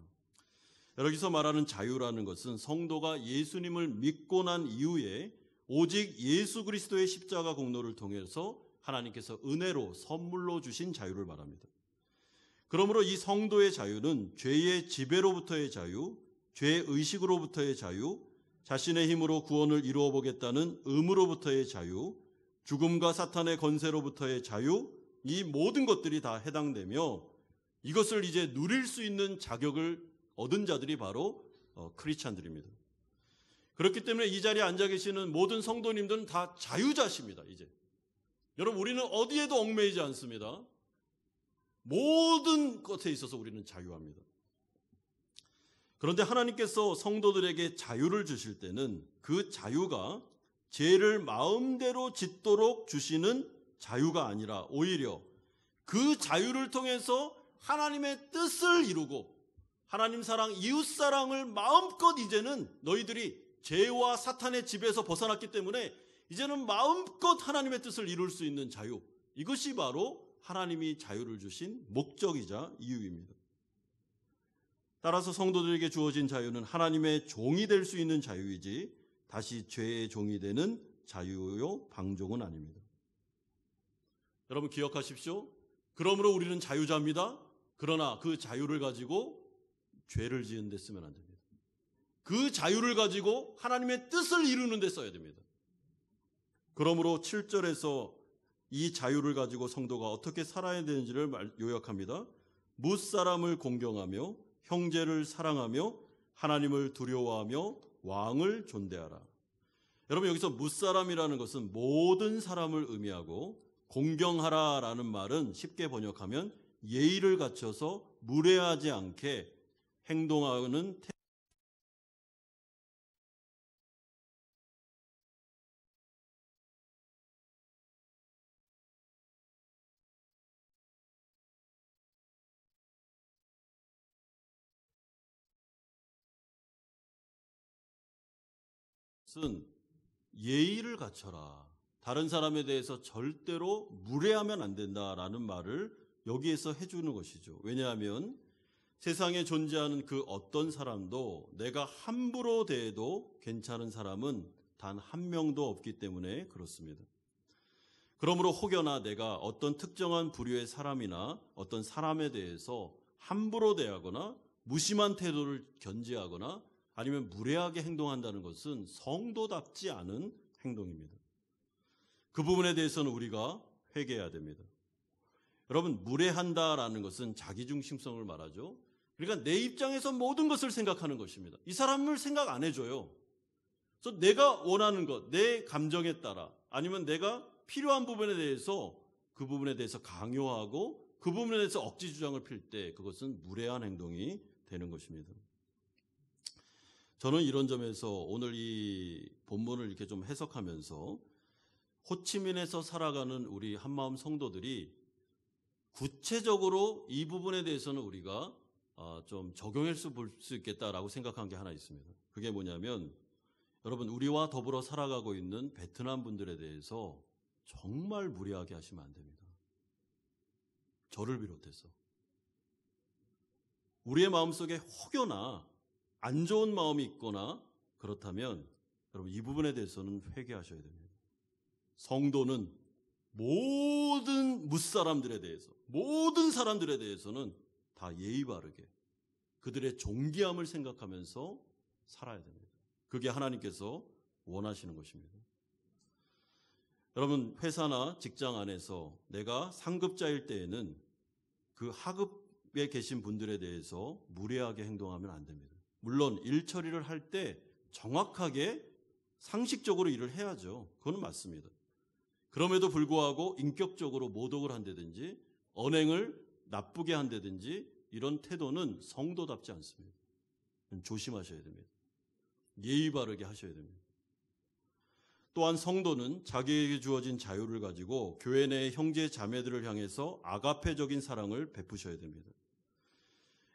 Speaker 1: 여기서 말하는 자유라는 것은 성도가 예수님을 믿고 난 이후에 오직 예수 그리스도의 십자가 공로를 통해서 하나님께서 은혜로 선물로 주신 자유를 말합니다. 그러므로 이 성도의 자유는 죄의 지배로부터의 자유, 죄의식으로부터의 자유, 자신의 힘으로 구원을 이루어 보겠다는 의무로부터의 자유, 죽음과 사탄의 권세로부터의 자유, 이 모든 것들이 다 해당되며 이것을 이제 누릴 수 있는 자격을 얻은 자들이 바로 크리스찬들입니다. 그렇기 때문에 이 자리에 앉아 계시는 모든 성도님들은 다 자유자십니다. 이제 여러분, 우리는 어디에도 얽매이지 않습니다. 모든 것에 있어서 우리는 자유합니다. 그런데 하나님께서 성도들에게 자유를 주실 때는 그 자유가 죄를 마음대로 짓도록 주시는 자유가 아니라 오히려 그 자유를 통해서 하나님의 뜻을 이루고 하나님 사랑, 이웃 사랑을 마음껏 이제는 너희들이 죄와 사탄의 지배에서 벗어났기 때문에 이제는 마음껏 하나님의 뜻을 이룰 수 있는 자유, 이것이 바로 하나님이 자유를 주신 목적이자 이유입니다. 따라서 성도들에게 주어진 자유는 하나님의 종이 될 수 있는 자유이지 다시 죄의 종이 되는 자유요 방종은 아닙니다. 여러분 기억하십시오. 그러므로 우리는 자유자입니다. 그러나 그 자유를 가지고 죄를 지은 데 쓰면 안 됩니다. 그 자유를 가지고 하나님의 뜻을 이루는 데 써야 됩니다. 그러므로 7절에서 이 자유를 가지고 성도가 어떻게 살아야 되는지를 요약합니다. 무사람을 공경하며 형제를 사랑하며 하나님을 두려워하며 왕을 존대하라. 여러분 여기서 무사람이라는 것은 모든 사람을 의미하고 공경하라라는 말은 쉽게 번역하면 예의를 갖춰서 무례하지 않게 행동하는 것은 예의를 갖춰라. 다른 사람에 대해서 절대로 무례하면 안 된다라는 말을 여기에서 해주는 것이죠. 왜냐하면 세상에 존재하는 그 어떤 사람도 내가 함부로 대해도 괜찮은 사람은 단 한 명도 없기 때문에 그렇습니다. 그러므로 혹여나 내가 어떤 특정한 부류의 사람이나 어떤 사람에 대해서 함부로 대하거나 무심한 태도를 견지하거나 아니면 무례하게 행동한다는 것은 성도답지 않은 행동입니다. 그 부분에 대해서는 우리가 회개해야 됩니다. 여러분, 무례한다라는 것은 자기중심성을 말하죠. 그러니까 내 입장에서 모든 것을 생각하는 것입니다. 이 사람을 생각 안 해줘요. 그래서 내가 원하는 것, 내 감정에 따라 아니면 내가 필요한 부분에 대해서 그 부분에 대해서 강요하고 그 부분에 대해서 억지 주장을 필 때 그것은 무례한 행동이 되는 것입니다. 저는 이런 점에서 오늘 이 본문을 이렇게 좀 해석하면서 호치민에서 살아가는 우리 한마음 성도들이 구체적으로 이 부분에 대해서는 우리가 좀 적용할 수 있겠다라고 생각한 게 하나 있습니다. 그게 뭐냐면 여러분 우리와 더불어 살아가고 있는 베트남 분들에 대해서 정말 무례하게 하시면 안 됩니다. 저를 비롯해서. 우리의 마음속에 혹여나 안 좋은 마음이 있거나 그렇다면 여러분 이 부분에 대해서는 회개하셔야 됩니다. 성도는 모든 무사람들에 대해서, 모든 사람들에 대해서는 다 예의 바르게 그들의 존귀함을 생각하면서 살아야 됩니다. 그게 하나님께서 원하시는 것입니다. 여러분 회사나 직장 안에서 내가 상급자일 때에는 그 하급에 계신 분들에 대해서 무례하게 행동하면 안 됩니다. 물론 일 처리를 할 때 정확하게 상식적으로 일을 해야죠. 그건 맞습니다. 그럼에도 불구하고 인격적으로 모독을 한다든지 언행을 나쁘게 한다든지 이런 태도는 성도답지 않습니다. 조심하셔야 됩니다. 예의 바르게 하셔야 됩니다. 또한 성도는 자기에게 주어진 자유를 가지고 교회 내의 형제 자매들을 향해서 아가페적인 사랑을 베푸셔야 됩니다.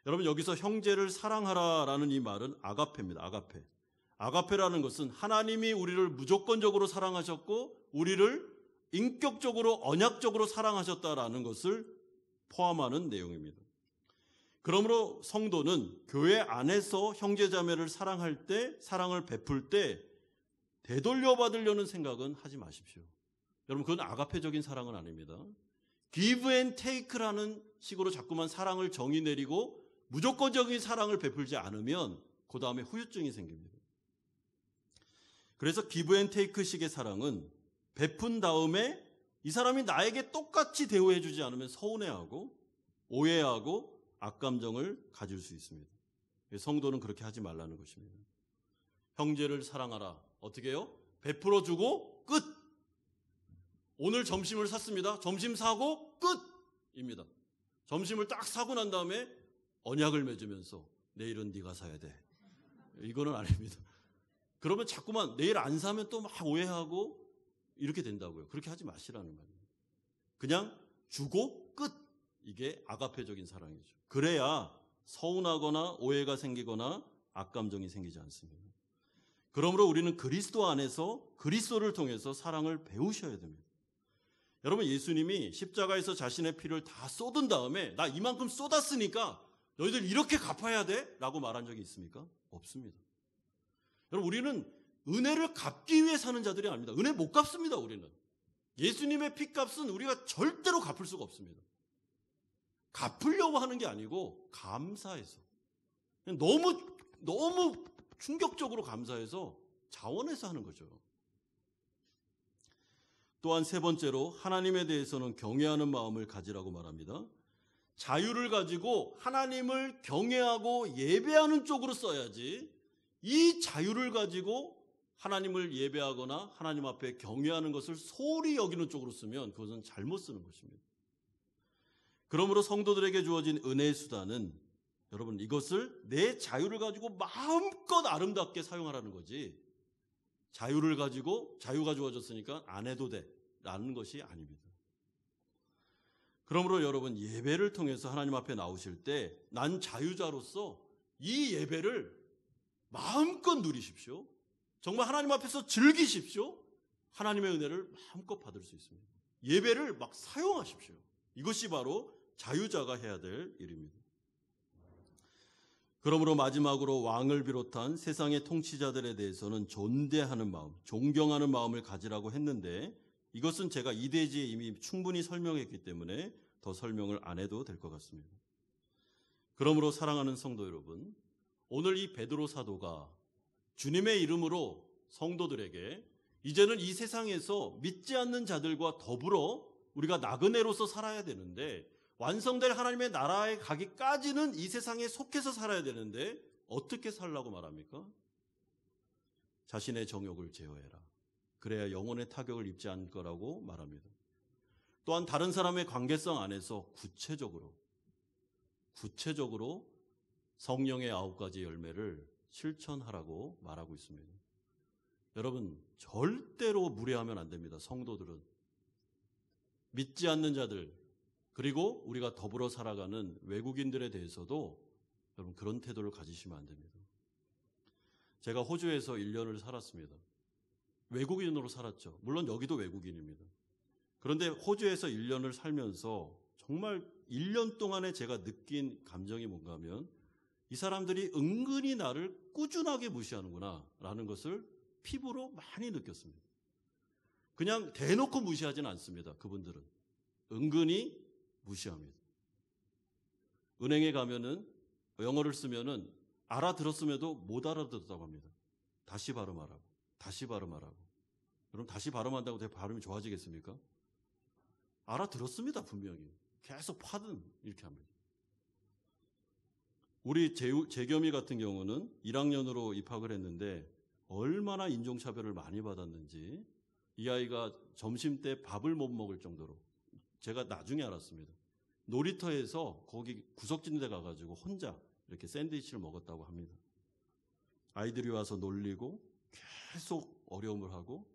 Speaker 1: 여러분 여기서 형제를 사랑하라라는 이 말은 아가페입니다. 아가페. 아가페라는 것은 하나님이 우리를 무조건적으로 사랑하셨고 우리를 인격적으로 언약적으로 사랑하셨다라는 것을 포함하는 내용입니다. 그러므로 성도는 교회 안에서 형제자매를 사랑할 때, 사랑을 베풀 때 되돌려 받으려는 생각은 하지 마십시오. 여러분 그건 아가페적인 사랑은 아닙니다. give and take라는 식으로 자꾸만 사랑을 정의 내리고 무조건적인 사랑을 베풀지 않으면 그 다음에 후유증이 생깁니다. 그래서 give and take 식의 사랑은 베푼 다음에 이 사람이 나에게 똑같이 대우해 주지 않으면 서운해하고 오해하고 악감정을 가질 수 있습니다. 성도는 그렇게 하지 말라는 것입니다. 형제를 사랑하라. 어떻게 해요? 베풀어 주고 끝. 오늘 점심을 샀습니다. 점심 사고 끝입니다. 점심을 딱 사고 난 다음에 언약을 맺으면서 내일은 네가 사야 돼. 이거는 아닙니다. 그러면 자꾸만 내일 안 사면 또 막 오해하고 이렇게 된다고요. 그렇게 하지 마시라는 말입니다. 그냥 주고 끝. 이게 아가페적인 사랑이죠. 그래야 서운하거나 오해가 생기거나 악감정이 생기지 않습니다. 그러므로 우리는 그리스도 안에서 그리스도를 통해서 사랑을 배우셔야 됩니다. 여러분 예수님이 십자가에서 자신의 피를 다 쏟은 다음에 나 이만큼 쏟았으니까 너희들 이렇게 갚아야 돼? 라고 말한 적이 있습니까? 없습니다. 여러분 우리는 은혜를 갚기 위해 사는 자들이 아닙니다. 은혜 못 갚습니다. 우리는. 예수님의 피값은 우리가 절대로 갚을 수가 없습니다. 갚으려고 하는 게 아니고 감사해서 너무 충격적으로 감사해서 자원해서 하는 거죠. 또한 세 번째로 하나님에 대해서는 경외하는 마음을 가지라고 말합니다. 자유를 가지고 하나님을 경외하고 예배하는 쪽으로 써야지 이 자유를 가지고 하나님을 예배하거나 하나님 앞에 경외하는 것을 소홀히 여기는 쪽으로 쓰면 그것은 잘못 쓰는 것입니다. 그러므로 성도들에게 주어진 은혜의 수단은 여러분 이것을 내 자유를 가지고 마음껏 아름답게 사용하라는 거지 자유가 주어졌으니까 안 해도 돼 라는 것이 아닙니다. 그러므로 여러분 예배를 통해서 하나님 앞에 나오실 때 난 자유자로서 이 예배를 마음껏 누리십시오. 정말 하나님 앞에서 즐기십시오. 하나님의 은혜를 마음껏 받을 수 있습니다. 예배를 막 사용하십시오. 이것이 바로 자유자가 해야 될 일입니다. 그러므로 마지막으로 왕을 비롯한 세상의 통치자들에 대해서는 존대하는 마음, 존경하는 마음을 가지라고 했는데 이것은 제가 이 대지에 이미 충분히 설명했기 때문에 더 설명을 안 해도 될 것 같습니다. 그러므로 사랑하는 성도 여러분, 오늘 이 베드로 사도가 주님의 이름으로 성도들에게 이제는 이 세상에서 믿지 않는 자들과 더불어 우리가 나그네로서 살아야 되는데 완성될 하나님의 나라에 가기까지는 이 세상에 속해서 살아야 되는데 어떻게 살라고 말합니까? 자신의 정욕을 제어해라. 그래야 영혼의 타격을 입지 않을 거라고 말합니다. 또한 다른 사람의 관계성 안에서 구체적으로 성령의 9가지 열매를 실천하라고 말하고 있습니다. 여러분 절대로 무례하면 안 됩니다. 성도들은 믿지 않는 자들 그리고 우리가 더불어 살아가는 외국인들에 대해서도 여러분 그런 태도를 가지시면 안 됩니다. 제가 호주에서 1년을 살았습니다. 외국인으로 살았죠. 물론 여기도 외국인입니다. 그런데 호주에서 1년을 살면서 정말 1년 동안에 제가 느낀 감정이 뭔가 하면 이 사람들이 은근히 나를 꾸준하게 무시하는구나 라는 것을 피부로 많이 느꼈습니다. 그냥 대놓고 무시하지는 않습니다. 그분들은 은근히 무시합니다. 은행에 가면은 영어를 쓰면은 알아들었음에도 못 알아듣었다고 합니다. 다시 발음하라고. 다시 발음하라고. 그럼 다시 발음한다고 내 발음이 좋아지겠습니까? 알아들었습니다. 분명히. 계속 파든 이렇게 합니다. 우리 재겸이 같은 경우는 1학년으로 입학을 했는데 얼마나 인종차별을 많이 받았는지 이 아이가 점심 때 밥을 못 먹을 정도로 제가 나중에 알았습니다. 놀이터에서 거기 구석진 데 가가지고 혼자 이렇게 샌드위치를 먹었다고 합니다. 아이들이 와서 놀리고 계속 어려움을 하고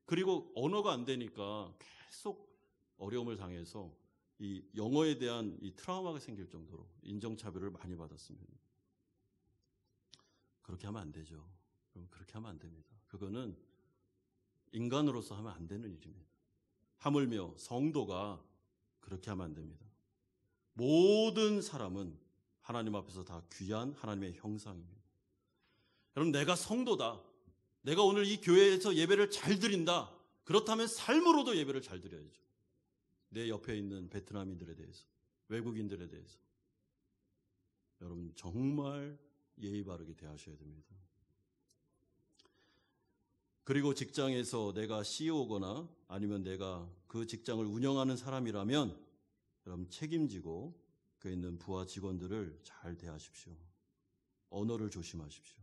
Speaker 1: 그리고 언어가 안 되니까 계속 어려움을 당해서 이 영어에 대한 이 트라우마가 생길 정도로 인종차별을 많이 받았습니다. 그렇게 하면 안 되죠. 그렇게 하면 안 됩니다. 그거는 인간으로서 하면 안 되는 일입니다. 하물며 성도가 그렇게 하면 안 됩니다. 모든 사람은 하나님 앞에서 다 귀한 하나님의 형상입니다. 여러분, 내가 성도다. 내가 오늘 이 교회에서 예배를 잘 드린다. 그렇다면 삶으로도 예배를 잘 드려야죠. 내 옆에 있는 베트남인들에 대해서, 외국인들에 대해서. 여러분, 정말 예의 바르게 대하셔야 됩니다. 그리고 직장에서 내가 CEO거나 아니면 내가 그 직장을 운영하는 사람이라면 여러분 책임지고 그 있는 부하 직원들을 잘 대하십시오. 언어를 조심하십시오.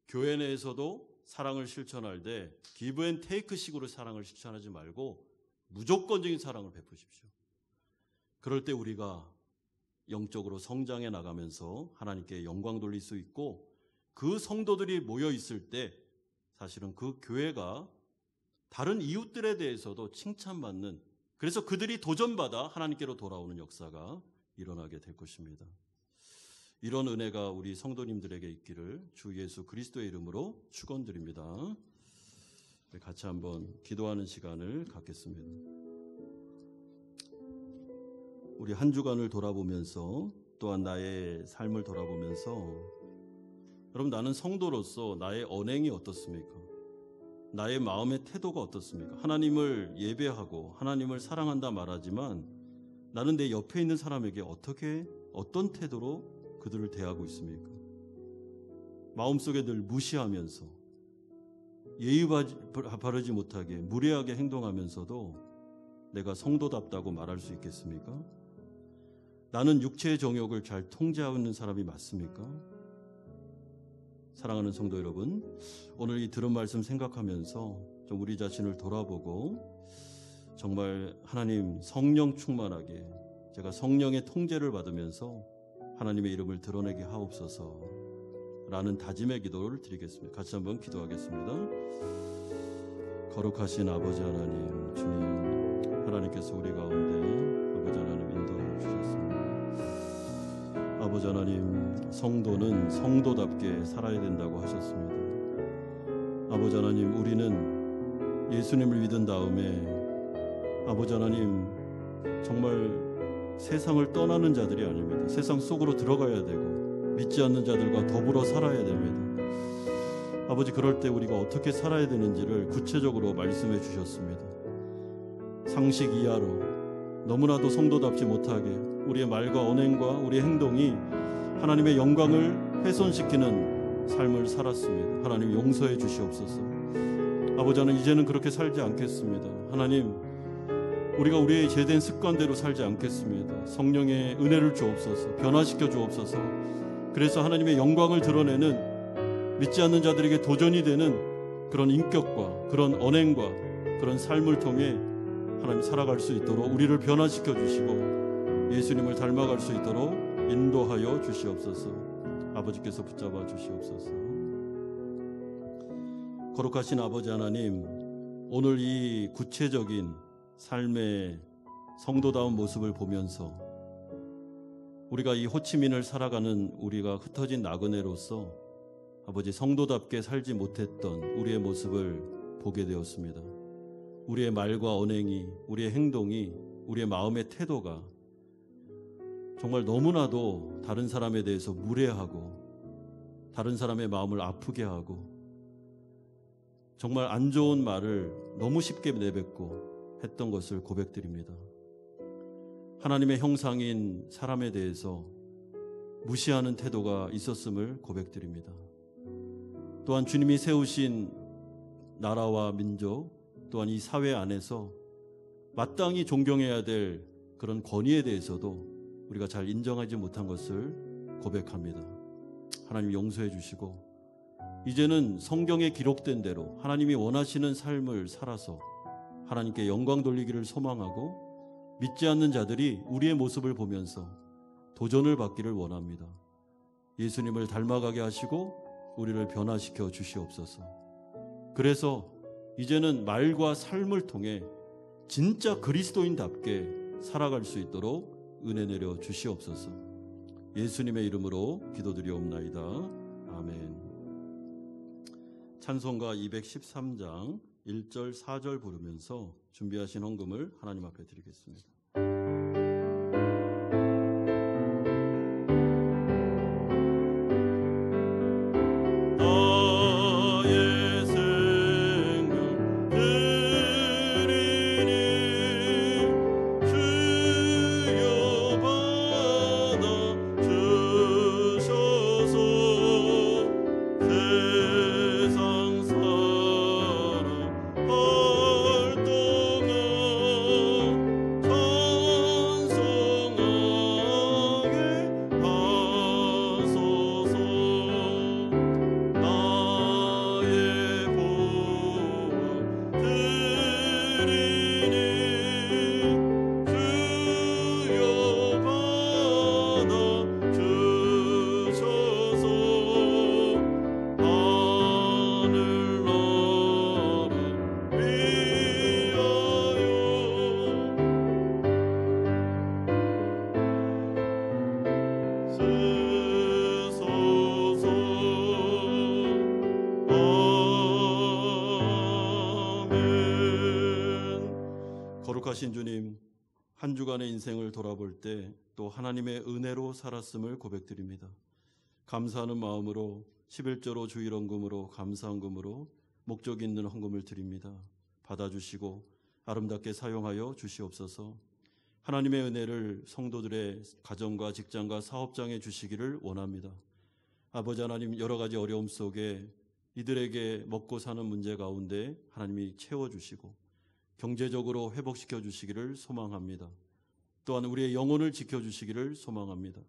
Speaker 1: 교회 내에서도 사랑을 실천할 때 기브 앤 테이크 식으로 사랑을 실천하지 말고 무조건적인 사랑을 베푸십시오. 그럴 때 우리가 영적으로 성장해 나가면서 하나님께 영광 돌릴 수 있고 그 성도들이 모여 있을 때 사실은 그 교회가 다른 이웃들에 대해서도 칭찬받는, 그래서 그들이 도전받아 하나님께로 돌아오는 역사가 일어나게 될 것입니다. 이런 은혜가 우리 성도님들에게 있기를 주 예수 그리스도의 이름으로 축원드립니다. 같이 한번 기도하는 시간을 갖겠습니다. 우리 한 주간을 돌아보면서 또한 나의 삶을 돌아보면서 여러분, 나는 성도로서 나의 언행이 어떻습니까? 나의 마음의 태도가 어떻습니까? 하나님을 예배하고 하나님을 사랑한다 말하지만 나는 내 옆에 있는 사람에게 어떤 태도로 그들을 대하고 있습니까? 마음속에 늘 무시하면서 예의 바르지 못하게 무례하게 행동하면서도 내가 성도답다고 말할 수 있겠습니까? 나는 육체의 정욕을 잘 통제하고 있는 사람이 맞습니까? 사랑하는 성도 여러분, 오늘 이 들은 말씀 생각하면서 좀 우리 자신을 돌아보고 정말 하나님 성령 충만하게 제가 성령의 통제를 받으면서 하나님의 이름을 드러내게 하옵소서 라는 다짐의 기도를 드리겠습니다. 같이 한번 기도하겠습니다. 거룩하신 아버지 하나님, 주님, 하나님께서 우리 가운데 아버지 하나님 인도해 주셨습니다. 아버지 하나님, 성도는 성도답게 살아야 된다고 하셨습니다. 아버지 하나님, 우리는 예수님을 믿은 다음에 아버지 하나님 정말 세상을 떠나는 자들이 아닙니다. 세상 속으로 들어가야 되고 믿지 않는 자들과 더불어 살아야 됩니다. 아버지, 그럴 때 우리가 어떻게 살아야 되는지를 구체적으로 말씀해 주셨습니다. 상식 이하로 너무나도 성도답지 못하게 우리의 말과 언행과 우리의 행동이 하나님의 영광을 훼손시키는 삶을 살았습니다. 하나님 용서해 주시옵소서. 아버지 하나님, 이제는 그렇게 살지 않겠습니다. 하나님, 우리가 우리의 제된 습관대로 살지 않겠습니다. 성령의 은혜를 주옵소서, 변화시켜 주옵소서. 그래서 하나님의 영광을 드러내는 믿지 않는 자들에게 도전이 되는 그런 인격과 그런 언행과 그런 삶을 통해 하나님 살아갈 수 있도록 우리를 변화시켜 주시고 예수님을 닮아갈 수 있도록 인도하여 주시옵소서. 아버지께서 붙잡아 주시옵소서. 거룩하신 아버지 하나님, 오늘 이 구체적인 삶의 성도다운 모습을 보면서 우리가 이 호치민을 살아가는 우리가 흩어진 나그네로서 아버지 성도답게 살지 못했던 우리의 모습을 보게 되었습니다. 우리의 말과 언행이, 우리의 행동이, 우리의 마음의 태도가 정말 너무나도 다른 사람에 대해서 무례하고 다른 사람의 마음을 아프게 하고 정말 안 좋은 말을 너무 쉽게 내뱉고 했던 것을 고백드립니다. 하나님의 형상인 사람에 대해서 무시하는 태도가 있었음을 고백드립니다. 또한 주님이 세우신 나라와 민족, 또한 이 사회 안에서 마땅히 존경해야 될 그런 권위에 대해서도 우리가 잘 인정하지 못한 것을 고백합니다. 하나님 용서해 주시고 이제는 성경에 기록된 대로 하나님이 원하시는 삶을 살아서 하나님께 영광 돌리기를 소망하고 믿지 않는 자들이 우리의 모습을 보면서 도전을 받기를 원합니다. 예수님을 닮아가게 하시고 우리를 변화시켜 주시옵소서. 그래서 이제는 말과 삶을 통해 진짜 그리스도인답게 살아갈 수 있도록 은혜 내려 주시옵소서. 예수님의 이름으로 기도드리옵나이다. 아멘. 찬송가 213장 1절 4절 부르면서 준비하신 헌금을 하나님 앞에 드리겠습니다. 거룩하신 주님, 한 주간의 인생을 돌아볼 때 또 하나님의 은혜로 살았음을 고백드립니다. 감사하는 마음으로 11조로 주일헌금으로 감사헌금으로 목적 있는 헌금을 드립니다. 받아주시고 아름답게 사용하여 주시옵소서. 하나님의 은혜를 성도들의 가정과 직장과 사업장에 주시기를 원합니다. 아버지 하나님, 여러 가지 어려움 속에 이들에게 먹고 사는 문제 가운데 하나님이 채워주시고 경제적으로 회복시켜 주시기를 소망합니다. 또한 우리의 영혼을 지켜주시기를 소망합니다.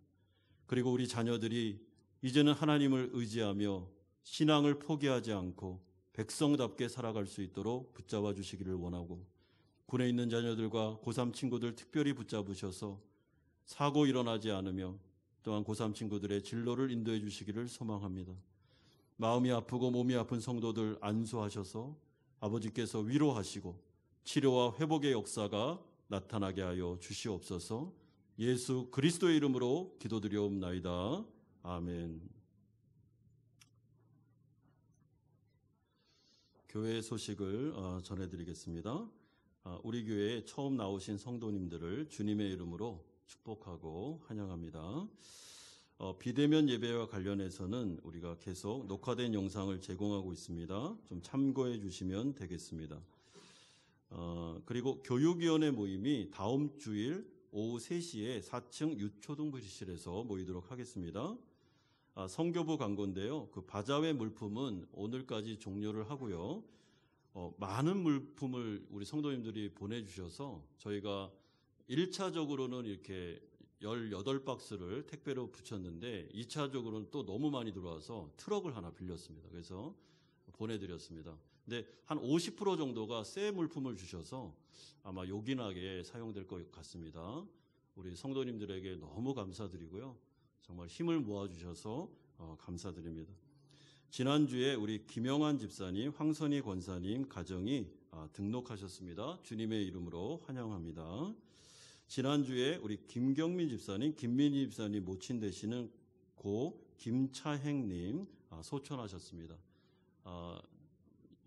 Speaker 1: 그리고 우리 자녀들이 이제는 하나님을 의지하며 신앙을 포기하지 않고 백성답게 살아갈 수 있도록 붙잡아 주시기를 원하고, 군에 있는 자녀들과 고3 친구들 특별히 붙잡으셔서 사고 일어나지 않으며 또한 고3 친구들의 진로를 인도해 주시기를 소망합니다. 마음이 아프고 몸이 아픈 성도들 안수하셔서 아버지께서 위로하시고 치료와 회복의 역사가 나타나게 하여 주시옵소서. 예수 그리스도의 이름으로 기도드리옵나이다. 아멘. 교회 소식을 전해드리겠습니다. 우리 교회에 처음 나오신 성도님들을 주님의 이름으로 축복하고 환영합니다. 비대면 예배와 관련해서는 우리가 계속 녹화된 영상을 제공하고 있습니다. 좀 참고해 주시면 되겠습니다. 그리고 교육위원회 모임이 다음 주일 오후 3시에 4층 유초등부실에서 모이도록 하겠습니다. 성교부 광고인데요. 그 바자회 물품은 오늘까지 종료를 하고요. 많은 물품을 우리 성도님들이 보내주셔서 저희가 1차적으로는 이렇게 18박스를 택배로 붙였는데 2차적으로는 또 너무 많이 들어와서 트럭을 하나 빌렸습니다. 그래서 보내드렸습니다. 근데 한 50% 정도가 새 물품을 주셔서 아마 요긴하게 사용될 것 같습니다. 우리 성도님들에게 너무 감사드리고요. 정말 힘을 모아주셔서 감사드립니다. 지난주에 우리 김영환 집사님, 황선희 권사님 가정이 등록하셨습니다. 주님의 이름으로 환영합니다. 지난주에 우리 김경민 집사님, 김민희 집사님 모친 되시는 고 김차행님 소천하셨습니다.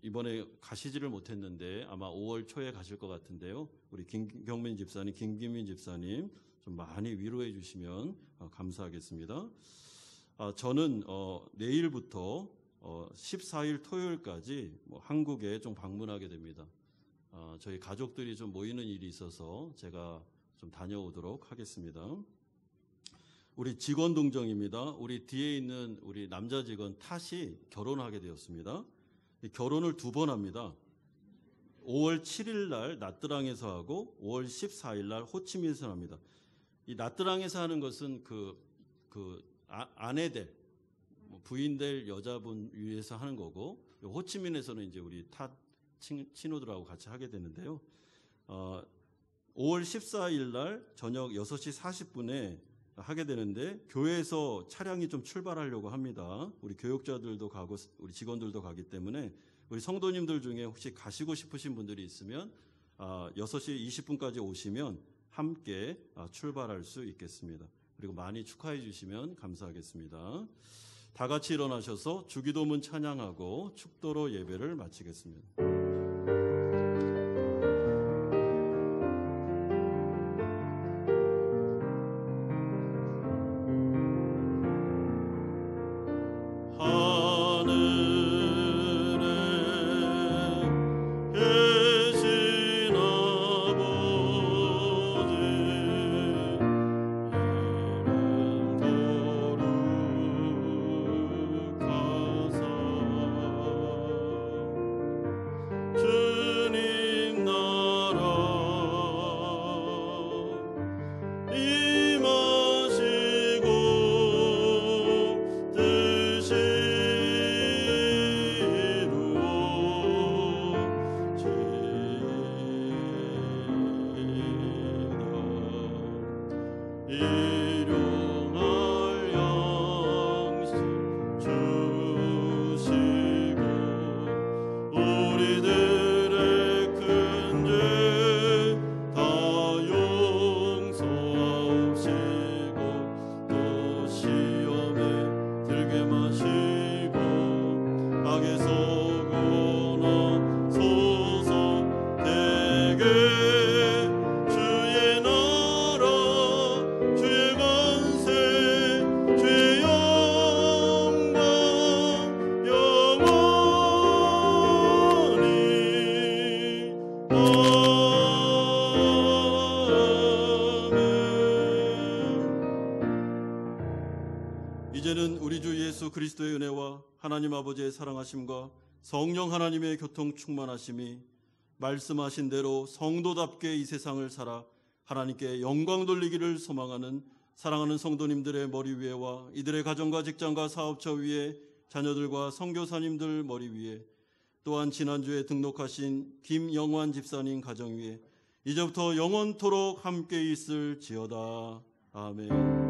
Speaker 1: 이번에 가시지를 못했는데 아마 5월 초에 가실 것 같은데요. 우리 김경민 집사님, 김기민 집사님 좀 많이 위로해 주시면 감사하겠습니다. 저는 내일부터 14일 토요일까지 한국에 좀 방문하게 됩니다. 저희 가족들이 좀 모이는 일이 있어서 제가 좀 다녀오도록 하겠습니다. 우리 직원 동정입니다. 우리 뒤에 있는 우리 남자 직원 탓이 결혼하게 되었습니다. 결혼을 2번 합니다. 5월 7일 날 나트랑에서 하고 5월 14일 날 호치민에서 합니다. 이 나트랑에서 하는 것은 아내될 부인될 여자분 위해서 하는 거고, 호치민에서는 이제 우리 탓 친구들하고 같이 하게 되는데요. 5월 14일 날 저녁 6시 40분에 하게 되는데, 교회에서 차량이 좀 출발하려고 합니다. 우리 교육자들도 가고 우리 직원들도 가기 때문에 우리 성도님들 중에 혹시 가시고 싶으신 분들이 있으면 6시 20분까지 오시면 함께 출발할 수 있겠습니다. 그리고 많이 축하해 주시면 감사하겠습니다. 다 같이 일어나셔서 주기도문 찬양하고 축도로 예배를 마치겠습니다. 이제는 우리 주 예수 그리스도의 은혜와 하나님 아버지의 사랑하심과 성령 하나님의 교통 충만하심이 말씀하신 대로 성도답게 이 세상을 살아 하나님께 영광 돌리기를 소망하는 사랑하는 성도님들의 머리 위에와 이들의 가정과 직장과 사업처 위에 자녀들과 선교사님들 머리 위에, 또한 지난주에 등록하신 김영환 집사님 가정 위에 이제부터 영원토록 함께 있을지어다. 아멘.